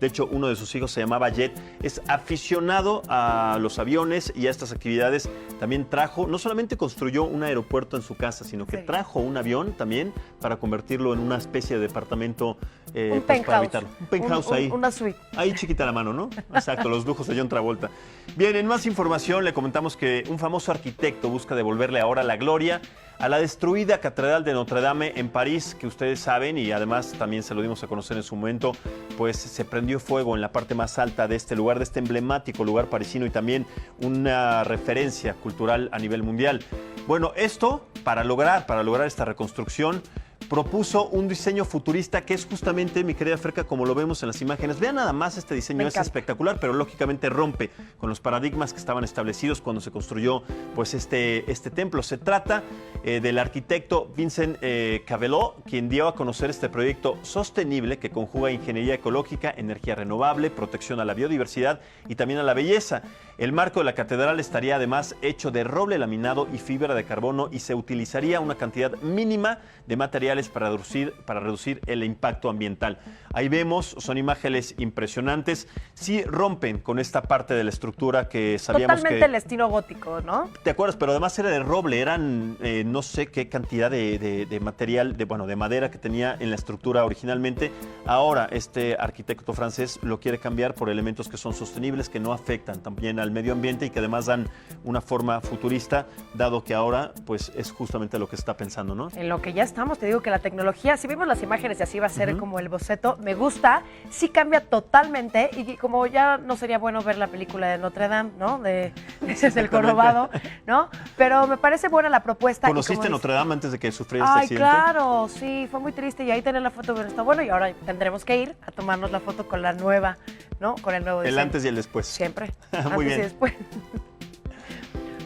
hecho, uno de sus hijos se llamaba Jet. Es aficionado a los aviones y a estas actividades. También no solamente construyó un aeropuerto en su casa, sino que trajo un avión también para convertirlo en una especie de departamento un pues, para penthouse. habitarlo. Un penthouse ahí. Una suite. Ahí chiquita la mano, ¿no? Exacto, los lujos de John Travolta. Bien, en más información le comentamos que un famoso arquitecto busca devolverle ahora la gloria a la destruida Catedral de Notre Dame en París, que ustedes saben, y además también se lo dimos a conocer en su momento, pues se prendió fuego en la parte más alta de este lugar, de este emblemático lugar parisino y también una referencia cultural a nivel mundial. Bueno, esto para lograr esta reconstrucción, propuso un diseño futurista que es justamente, mi querida Ferca, como lo vemos en las imágenes. Vean nada más este diseño, es espectacular, pero lógicamente rompe con los paradigmas que estaban establecidos cuando se construyó pues, este templo. Se trata del arquitecto Vincent Cavelot, quien dio a conocer este proyecto sostenible que conjuga ingeniería ecológica, energía renovable, protección a la biodiversidad y también a la belleza. El marco de la catedral estaría además hecho de roble laminado y fibra de carbono y se utilizaría una cantidad mínima de materiales para reducir el impacto ambiental. Ahí vemos, son imágenes impresionantes. Sí rompen con esta parte de la estructura que sabíamos totalmente el estilo gótico, ¿no? ¿Te acuerdas? Pero además era de roble, eran no sé qué cantidad de material, de madera que tenía en la estructura originalmente. Ahora este arquitecto francés lo quiere cambiar por elementos que son sostenibles, que no afectan también al medio ambiente y que además dan una forma futurista, dado que ahora pues es justamente lo que se está pensando, ¿no? En lo que ya estamos, te digo que la tecnología, si vimos las imágenes y así va a ser como el boceto, me gusta, sí cambia totalmente y como ya no sería bueno ver la película de Notre Dame, ¿no? Ese es el Corcovado, ¿no? Pero me parece buena la propuesta. ¿Conociste Notre Dame antes de que sufriera este accidente? Claro, sí, fue muy triste y ahí tener la foto, pero está bueno y ahora tendremos que ir a tomarnos la foto con la nueva, ¿no? Con el nuevo diseño. El antes y el después. Siempre. Muy bien. Y después.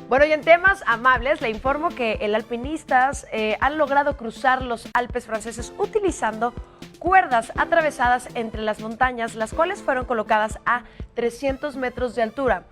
Bueno, y en temas amables, le informo que el alpinistas han logrado cruzar los Alpes franceses utilizando cuerdas atravesadas entre las montañas, las cuales fueron colocadas a 300 metros de altura.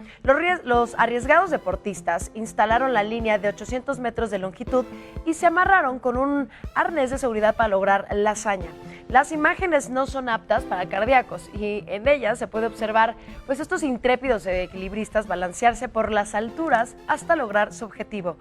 Los arriesgados deportistas instalaron la línea de 800 metros de longitud y se amarraron con un arnés de seguridad para lograr la hazaña. Las imágenes no son aptas para cardíacos y en ellas se puede observar pues, estos intrépidos equilibristas balancearse por las alturas hasta lograr su objetivo.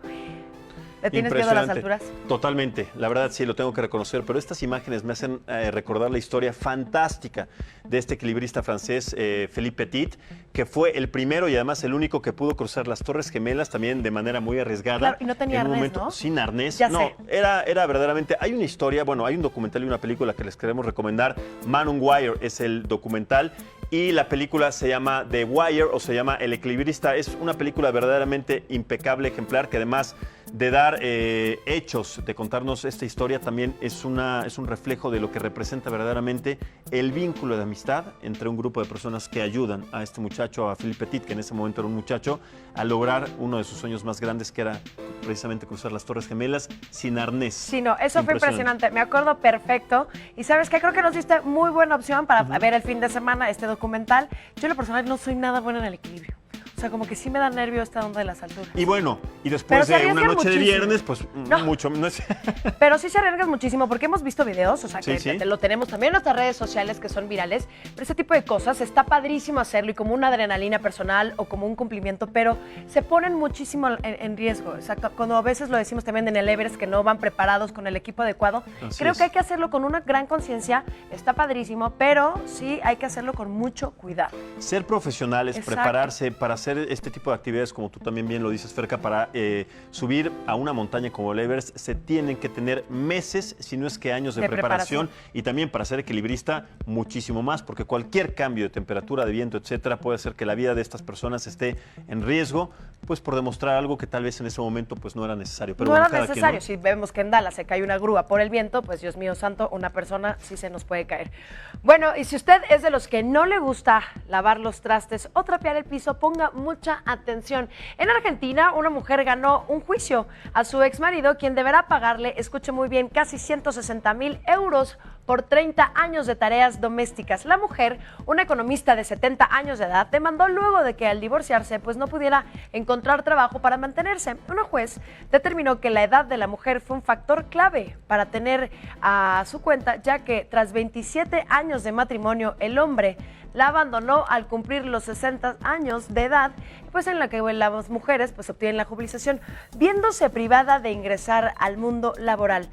¿Le tienes miedo a las alturas? Totalmente, la verdad sí, lo tengo que reconocer, pero estas imágenes me hacen recordar la historia fantástica de este equilibrista francés, Philippe Petit, que fue el primero y además el único que pudo cruzar las Torres Gemelas también de manera muy arriesgada. Claro, y no tenía en un arnés, momento, ¿no? Sin arnés. Ya no, sé. Era verdaderamente, hay una historia, bueno, hay un documental y una película que les queremos recomendar. Man on Wire es el documental. Y la película se llama The Wire o se llama El Equilibrista. Es una película verdaderamente impecable, ejemplar, que además de dar hechos, de contarnos esta historia, también es un reflejo de lo que representa verdaderamente el vínculo de amistad entre un grupo de personas que ayudan a este muchacho, a Philippe Petit, que en ese momento era un muchacho, a lograr uno de sus sueños más grandes, que era precisamente cruzar las Torres Gemelas sin arnés. Sí, no, eso fue impresionante. Me acuerdo perfecto. Y ¿sabes qué? Creo que nos diste muy buena opción para ver el fin de semana este documental. Yo, en lo personal, no soy nada buena en el equilibrio. O sea, como que sí me da nervio esta onda de las alturas. Y bueno, y después de una noche de viernes, pues mucho. No es... Pero sí se arriesgan muchísimo, porque hemos visto videos, o sea, que sí. lo tenemos también en nuestras redes sociales que son virales, pero ese tipo de cosas está padrísimo hacerlo y como una adrenalina personal o como un cumplimiento, pero se ponen muchísimo en riesgo. Exacto. Cuando a veces lo decimos también en el Everest, que no van preparados con el equipo adecuado, creo que hay que hacerlo con una gran conciencia, está padrísimo, pero sí hay que hacerlo con mucho cuidado. Ser profesionales, prepararse para hacer este tipo de actividades, como tú también bien lo dices, Ferca, para subir a una montaña como el Everest, se tienen que tener meses, si no es que años de preparación, y también para ser equilibrista, muchísimo más, porque cualquier cambio de temperatura, de viento, etcétera, puede hacer que la vida de estas personas esté en riesgo, pues por demostrar algo que tal vez en ese momento pues no era necesario. Pero no bueno, era necesario. Si vemos que en Dallas se cae una grúa por el viento, pues Dios mío santo, una persona sí se nos puede caer. Bueno, y si usted es de los que no le gusta lavar los trastes o trapear el piso, ponga mucha atención. En Argentina, una mujer ganó un juicio a su exmarido, quien deberá pagarle, escuche muy bien, casi 160,000 euros por 30 años de tareas domésticas. La mujer, una economista de 70 años de edad, demandó luego de que al divorciarse pues no pudiera encontrar trabajo para mantenerse. Una juez determinó que la edad de la mujer fue un factor clave para tener a su cuenta, ya que tras 27 años de matrimonio, el hombre la abandonó al cumplir los 60 años de edad, pues en la que las mujeres pues obtienen la jubilación, viéndose privada de ingresar al mundo laboral.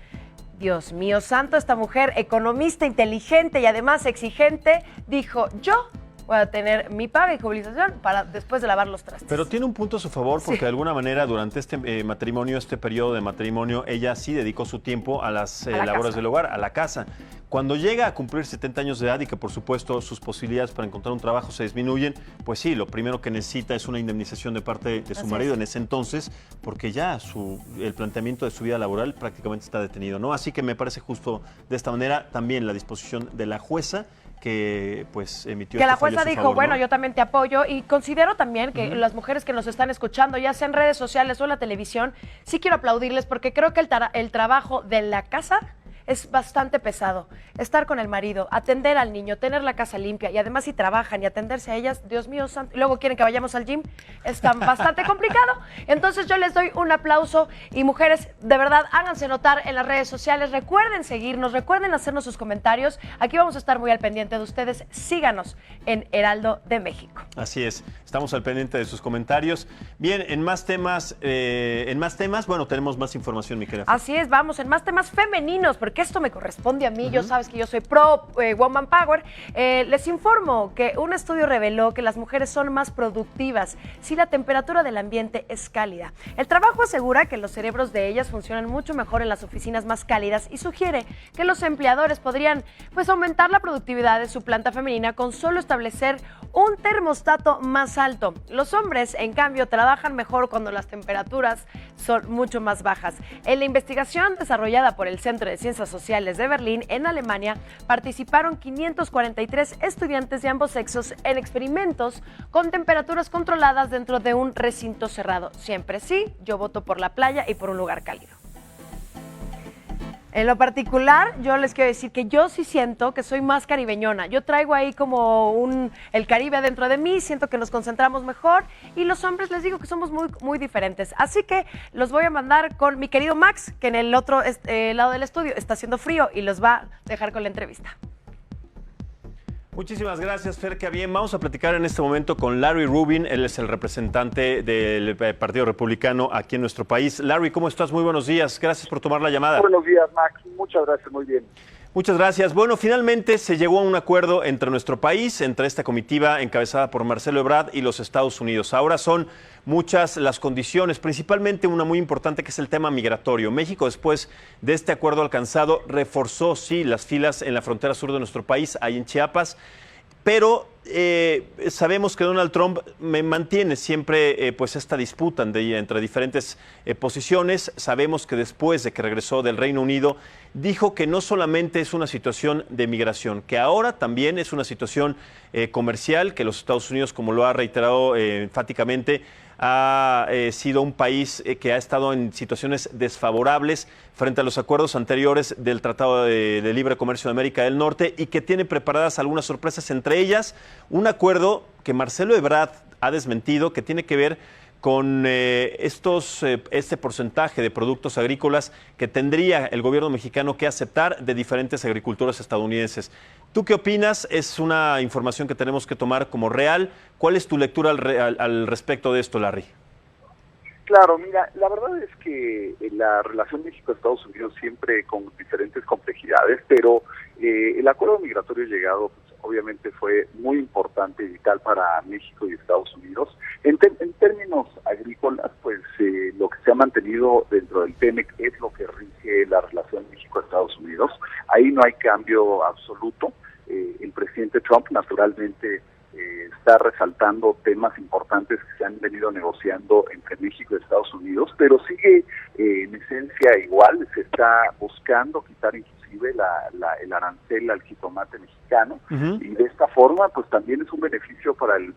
Dios mío santo, esta mujer economista, inteligente y además exigente, dijo, yo voy a tener mi paga y jubilación para después de lavar los trastes. Pero tiene un punto a su favor, porque de alguna manera durante este matrimonio, este periodo de matrimonio, ella sí dedicó su tiempo a las labores del hogar, a la casa. Cuando llega a cumplir 70 años de edad y que por supuesto sus posibilidades para encontrar un trabajo se disminuyen, pues sí, lo primero que necesita es una indemnización de parte de su marido en ese entonces, porque ya el planteamiento de su vida laboral prácticamente está detenido, ¿no? Así que me parece justo de esta manera también la disposición de la jueza, que pues emitió que la este fallo jueza a su dijo, favor, bueno, ¿no? yo también te apoyo, y considero también que las mujeres que nos están escuchando, ya sea en redes sociales o en la televisión, sí quiero aplaudirles, porque creo que el trabajo de la casa es bastante pesado. Estar con el marido, atender al niño, tener la casa limpia, y además si trabajan y atenderse a ellas, Dios mío santo, y luego quieren que vayamos al gym, es bastante complicado. Entonces yo les doy un aplauso, y mujeres, de verdad, háganse notar en las redes sociales, recuerden seguirnos, recuerden hacernos sus comentarios, aquí vamos a estar muy al pendiente de ustedes, síganos en Heraldo de México. Así es, estamos al pendiente de sus comentarios. Bien, en más temas, bueno, tenemos más información, mi querida. Así es, vamos, en más temas femeninos, porque esto me corresponde a mí, yo sabes que yo soy pro Woman Power. Les informo que un estudio reveló que las mujeres son más productivas si la temperatura del ambiente es cálida. El trabajo asegura que los cerebros de ellas funcionan mucho mejor en las oficinas más cálidas y sugiere que los empleadores podrían pues aumentar la productividad de su planta femenina con solo establecer un termostato más alto. Los hombres, en cambio, trabajan mejor cuando las temperaturas son mucho más bajas. En la investigación desarrollada por el Centro de Ciencias Sociales de Berlín, en Alemania, participaron 543 estudiantes de ambos sexos en experimentos con temperaturas controladas dentro de un recinto cerrado. Siempre sí, yo voto por la playa y por un lugar cálido. En lo particular, yo les quiero decir que yo sí siento que soy más caribeñona. Yo traigo ahí como el Caribe dentro de mí, siento que nos concentramos mejor, y los hombres les digo que somos muy, muy diferentes. Así que los voy a mandar con mi querido Max, que en el otro lado del estudio está haciendo frío y los va a dejar con la entrevista. Muchísimas gracias, Ferca. Bien, vamos a platicar en este momento con Larry Rubin. Él es el representante del Partido Republicano aquí en nuestro país. Larry, ¿cómo estás? Muy buenos días. Gracias por tomar la llamada. Buenos días, Max. Muchas gracias. Muy bien. Muchas gracias. Bueno, finalmente se llegó a un acuerdo entre nuestro país, entre esta comitiva encabezada por Marcelo Ebrard y los Estados Unidos. Ahora son muchas las condiciones, principalmente una muy importante que es el tema migratorio. México, después de este acuerdo alcanzado, reforzó, sí, las filas en la frontera sur de nuestro país, ahí en Chiapas, pero sabemos que Donald Trump mantiene siempre pues esta disputa entre diferentes posiciones. Sabemos que después de que regresó del Reino Unido, dijo que no solamente es una situación de migración, que ahora también es una situación comercial, que los Estados Unidos, como lo ha reiterado enfáticamente, ha sido un país que ha estado en situaciones desfavorables frente a los acuerdos anteriores del Tratado de Libre Comercio de América del Norte y que tiene preparadas algunas sorpresas, entre ellas un acuerdo que Marcelo Ebrard ha desmentido, que tiene que ver con este porcentaje de productos agrícolas que tendría el gobierno mexicano que aceptar de diferentes agricultores estadounidenses. ¿Tú qué opinas? Es una información que tenemos que tomar como real. ¿Cuál es tu lectura al respecto de esto, Larry? Claro, mira, la verdad es que la relación México-Estados Unidos siempre con diferentes complejidades, pero el acuerdo migratorio llegado pues, obviamente fue muy importante y vital para México y Estados Unidos. En términos agrícolas, pues lo que se ha mantenido dentro del TEMEC es lo que rige la relación México-Estados Unidos. Ahí no hay cambio absoluto. El presidente Trump naturalmente está resaltando temas importantes que se han venido negociando entre México y Estados Unidos, pero sigue en esencia igual. Se está buscando quitar inclusive el arancel al jitomate mexicano, y de esta forma pues también es un beneficio para el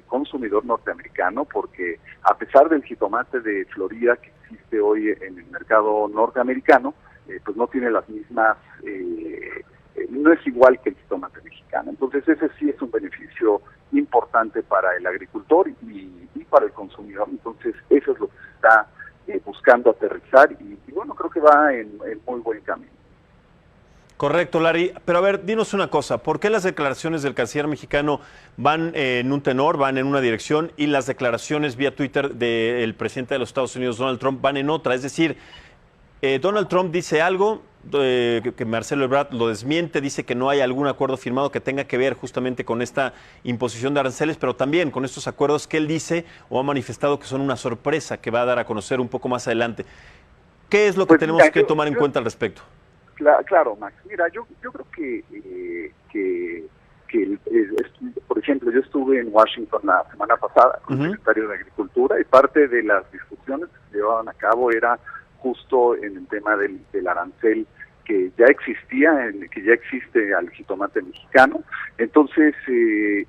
consumidor norteamericano, porque a pesar del jitomate de Florida que existe hoy en el mercado norteamericano, pues no tiene las mismas no es igual que el jitomate mexicano. Entonces ese sí es un beneficio importante para el agricultor y para el consumidor. Entonces eso es lo que se está buscando aterrizar y bueno, creo que va en muy buen camino. Correcto, Larry. Pero a ver, dinos una cosa, ¿por qué las declaraciones del canciller mexicano van en un tenor, van en una dirección, y las declaraciones vía Twitter del presidente de los Estados Unidos, Donald Trump, van en otra? Es decir, Donald Trump dice algo, que Marcelo Ebrard lo desmiente, dice que no hay algún acuerdo firmado que tenga que ver justamente con esta imposición de aranceles, pero también con estos acuerdos que él dice o ha manifestado que son una sorpresa que va a dar a conocer un poco más adelante. ¿Qué es lo que tenemos que tomar en cuenta al respecto? Claro, Max. Mira, yo creo por ejemplo, yo estuve en Washington la semana pasada con el secretario de Agricultura y parte de las discusiones que se llevaban a cabo era justo en el tema del arancel que ya existía, que ya existe al jitomate mexicano. Entonces,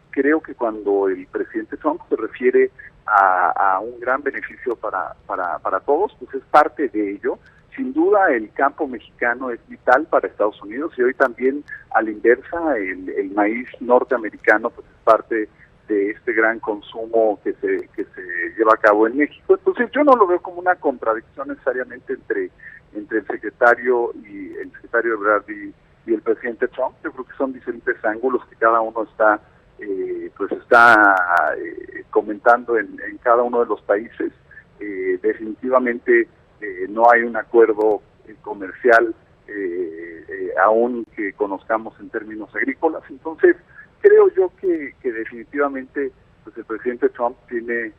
creo que cuando el presidente Trump se refiere a un gran beneficio para todos, pues es parte de ello. Sin duda, el campo mexicano es vital para Estados Unidos y hoy también, a la inversa, el maíz norteamericano pues es parte de este gran consumo que se lleva a cabo en México. Entonces yo no lo veo como una contradicción necesariamente entre el secretario Ebrard y el presidente Trump. Yo creo que son diferentes ángulos que cada uno está comentando en cada uno de los países. Definitivamente no hay un acuerdo comercial aún que conozcamos en términos agrícolas. Entonces creo yo que definitivamente pues el presidente Trump tiene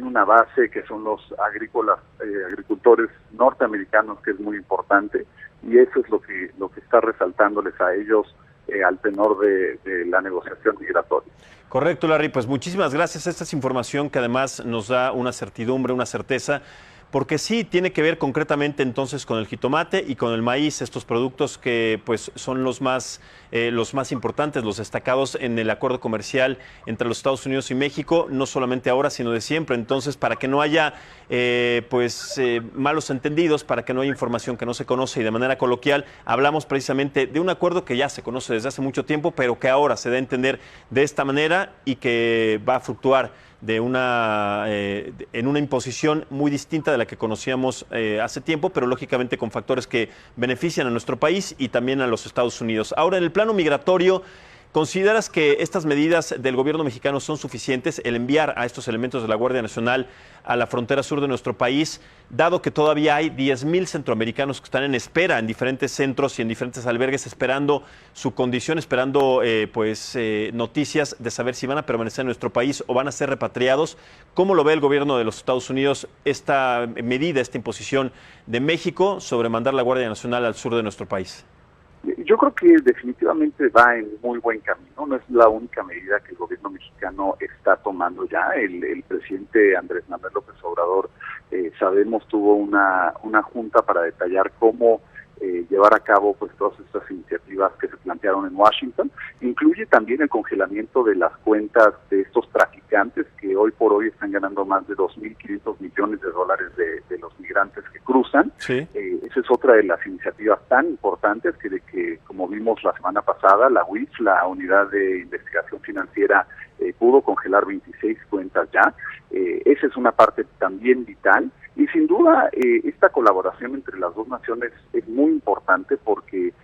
una base que son los agricultores norteamericanos, que es muy importante, y eso es lo que está resaltándoles a ellos al tenor de la negociación migratoria. Correcto, Larry, pues muchísimas gracias. Esta es información que además nos da una certidumbre, una certeza, porque sí tiene que ver concretamente entonces con el jitomate y con el maíz, estos productos que pues son los más importantes, los destacados en el acuerdo comercial entre los Estados Unidos y México, no solamente ahora, sino de siempre. Entonces, para que no haya malos entendidos, para que no haya información que no se conoce y de manera coloquial, hablamos precisamente de un acuerdo que ya se conoce desde hace mucho tiempo, pero que ahora se da a entender de esta manera y que va a fluctuar en una imposición muy distinta de la que conocíamos hace tiempo, pero lógicamente con factores que benefician a nuestro país y también a los Estados Unidos. Ahora, en el plano migratorio, ¿consideras que estas medidas del gobierno mexicano son suficientes, el enviar a estos elementos de la Guardia Nacional a la frontera sur de nuestro país, dado que todavía hay 10,000 centroamericanos que están en espera en diferentes centros y en diferentes albergues, esperando su condición, esperando noticias de saber si van a permanecer en nuestro país o van a ser repatriados? ¿Cómo lo ve el gobierno de los Estados Unidos esta medida, esta imposición de México sobre mandar la Guardia Nacional al sur de nuestro país? Yo creo que definitivamente va en muy buen camino. No es la única medida que el gobierno mexicano está tomando ya. El presidente Andrés Manuel López Obrador, sabemos, tuvo una junta para detallar cómo llevar a cabo pues todas estas iniciativas que se plantearon en Washington. Incluye también el congelamiento de las cuentas de estos traficantes que hoy por hoy están ganando más de $2.500 millones de los migrantes que cruzan. Sí. Esa es otra de las iniciativas tan importantes que como vimos la semana pasada, la UIF, la Unidad de Investigación Financiera, pudo congelar 26 cuentas ya. Esa es una parte también vital. Y sin duda, esta colaboración entre las dos naciones es muy importante porque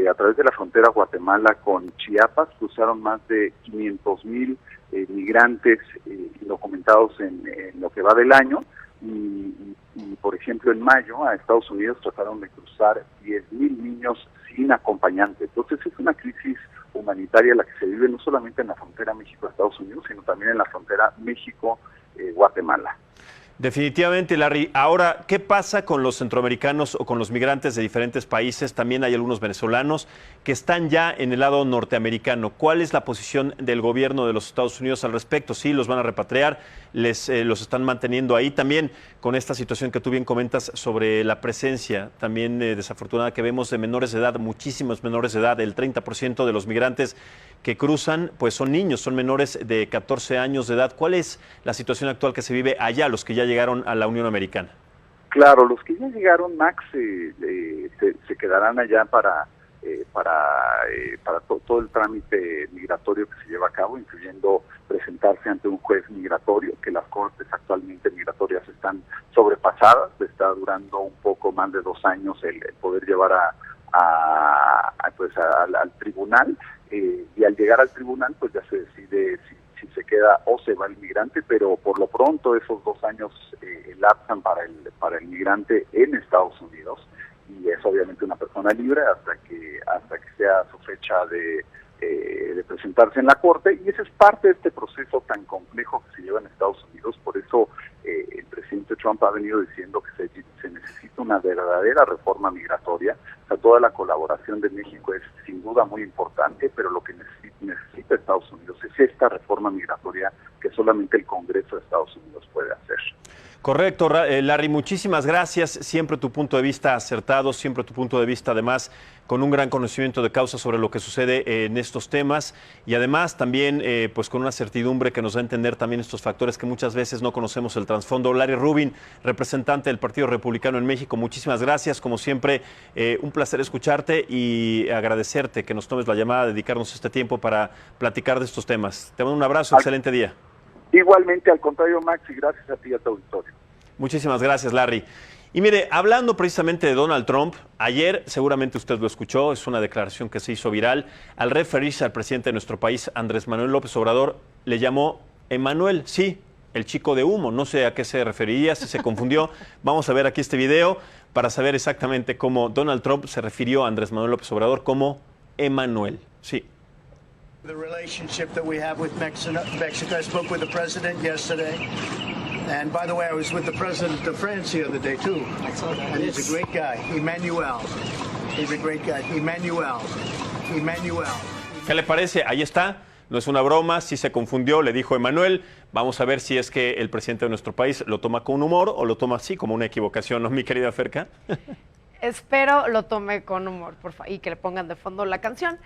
a través de la frontera Guatemala con Chiapas cruzaron más de 500,000 migrantes indocumentados en lo que va del año. Y, por ejemplo, en mayo a Estados Unidos trataron de cruzar 10,000 niños sin acompañante. Entonces es una crisis humanitaria la que se vive no solamente en la frontera México-Estados Unidos, sino también en la frontera México-Guatemala. Definitivamente, Larry. Ahora, ¿qué pasa con los centroamericanos o con los migrantes de diferentes países? También hay algunos venezolanos que están ya en el lado norteamericano. ¿Cuál es la posición del gobierno de los Estados Unidos al respecto? ¿Sí los van a repatriar? ¿Los están manteniendo ahí? También con esta situación que tú bien comentas sobre la presencia también desafortunada que vemos de menores de edad, muchísimos menores de edad. El 30% de los migrantes que cruzan pues son niños, son menores de 14 años de edad. ¿Cuál es la situación actual que se vive allá, los que ya llegaron a la Unión Americana? Claro, los que ya llegaron, Max, se quedarán allá para todo el trámite migratorio que se lleva a cabo, incluyendo presentarse ante un juez migratorio, que las cortes actualmente migratorias están sobrepasadas, está durando un poco más de 2 años el poder llevar al tribunal, y al llegar al tribunal pues ya se decide si se queda o se va el migrante, pero por lo pronto esos 2 años elapsan para el migrante en Estados Unidos, y es obviamente una persona libre hasta que sea su fecha de presentarse en la corte, y esa es parte de este proceso tan complejo que se lleva en Estados Unidos. Por eso el presidente Trump ha venido diciendo que se necesita una verdadera reforma migratoria. O sea, toda la colaboración de México es sin duda muy importante, pero lo que necesita Estados Unidos es esta reforma migratoria que solamente el Congreso de Estados Unidos puede hacer. Correcto, Larry, muchísimas gracias. Siempre tu punto de vista acertado, siempre tu punto de vista además con un gran conocimiento de causa sobre lo que sucede en estos temas, y además también pues con una certidumbre que nos da a entender también estos factores que muchas veces no conocemos el trasfondo. Larry Rubin, representante del Partido Republicano en México, muchísimas gracias. Como siempre, un placer escucharte y agradecerte que nos tomes la llamada, dedicarnos este tiempo para platicar de estos temas. Te mando un abrazo, excelente día. Igualmente, al contrario, Max, y gracias a ti y a tu auditorio. Muchísimas gracias, Larry. Y mire, hablando precisamente de Donald Trump, ayer seguramente usted lo escuchó, es una declaración que se hizo viral. Al referirse al presidente de nuestro país, Andrés Manuel López Obrador, le llamó Emanuel, sí, el chico de humo. No sé a qué se refería, si se confundió. Vamos a ver aquí este video para saber exactamente cómo Donald Trump se refirió a Andrés Manuel López Obrador como Emanuel. Sí. The relationship that we have with Mexico. I spoke with the president yesterday. And by the way, I was with the president of France the other day too. And he's a great guy, Emmanuel. He's a great guy, Emmanuel. ¿Qué le parece? Ahí está. No es una broma, si se confundió, le dijo Emanuel. Vamos a ver si es que el presidente de nuestro país lo toma con humor o lo toma así como una equivocación, ¿no, mi querida Ferca? Espero lo tome con humor, por favor, y que le pongan de fondo la canción.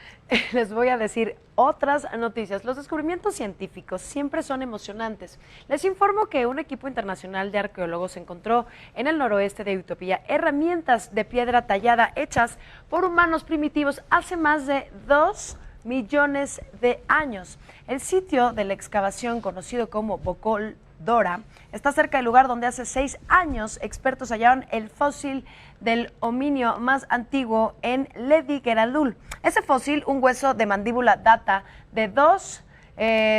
Les voy a decir otras noticias. Los descubrimientos científicos siempre son emocionantes. Les informo que un equipo internacional de arqueólogos encontró en el noroeste de Etiopía herramientas de piedra tallada hechas por humanos primitivos hace más de 2 millones de años. El sitio de la excavación, conocido como Bokol Dora, está cerca del lugar donde hace 6 años expertos hallaron el fósil del hominio más antiguo en Ledi Geraldul. Ese fósil, un hueso de mandíbula, data de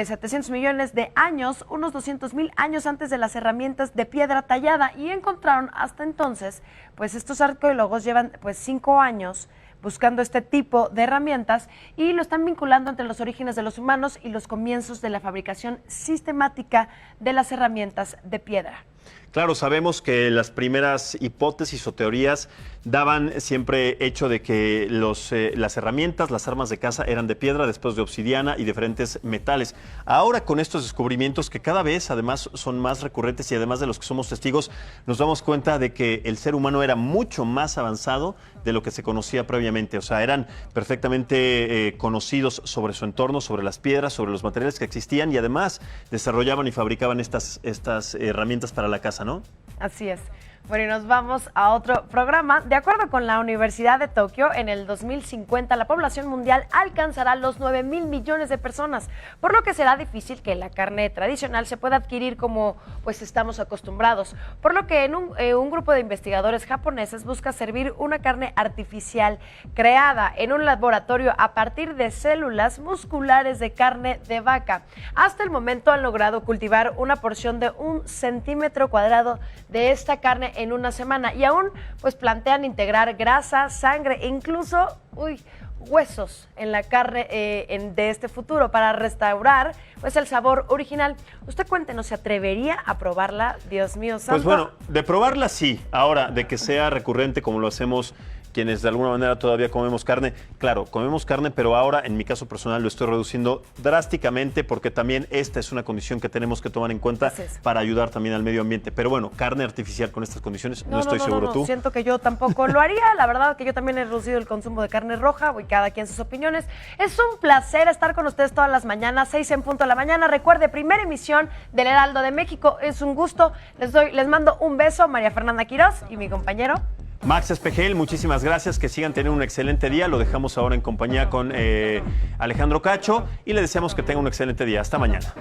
700 millones de años, unos 200,000 años antes de las herramientas de piedra tallada, y encontraron hasta entonces, pues estos arqueólogos llevan 5 años buscando este tipo de herramientas y lo están vinculando entre los orígenes de los humanos y los comienzos de la fabricación sistemática de las herramientas de piedra. Claro, sabemos que las primeras hipótesis o teorías daban siempre hecho de que las herramientas, las armas de caza eran de piedra, después de obsidiana y diferentes metales. Ahora con estos descubrimientos que cada vez además son más recurrentes y además de los que somos testigos, nos damos cuenta de que el ser humano era mucho más avanzado de lo que se conocía previamente. O sea, eran perfectamente conocidos sobre su entorno, sobre las piedras, sobre los materiales que existían y además desarrollaban y fabricaban estas herramientas para la caza, ¿no? Así es. Bueno, y nos vamos a otro programa. De acuerdo con la Universidad de Tokio, en el 2050 la población mundial alcanzará los 9,000 millones de personas, por lo que será difícil que la carne tradicional se pueda adquirir como pues estamos acostumbrados. Por lo que un grupo de investigadores japoneses busca servir una carne artificial creada en un laboratorio a partir de células musculares de carne de vaca. Hasta el momento han logrado cultivar una porción de 1 centímetro cuadrado de esta carne en una semana y aún pues plantean integrar grasa, sangre e incluso huesos en la carne de este futuro para restaurar pues el sabor original. Usted cuéntenos, ¿se atrevería a probarla? Dios mío santo. Pues bueno, de probarla sí. Ahora, de que sea recurrente como lo hacemos quienes de alguna manera todavía comemos carne. Claro, comemos carne, pero ahora en mi caso personal lo estoy reduciendo drásticamente porque también esta es una condición que tenemos que tomar en cuenta para ayudar también al medio ambiente. Pero bueno, carne artificial con estas condiciones, no estoy seguro. ¿Tú? Siento que yo tampoco lo haría. La verdad que yo también he reducido el consumo de carne roja, y cada quien sus opiniones. Es un placer estar con ustedes todas las mañanas, 6 en punto de la mañana. Recuerde, primera emisión del Heraldo de México. Es un gusto. Les mando un beso, María Fernanda Quirós y mi compañero Max Espejel, muchísimas gracias, que sigan teniendo un excelente día. Lo dejamos ahora en compañía con Alejandro Cacho y le deseamos que tenga un excelente día. Hasta mañana.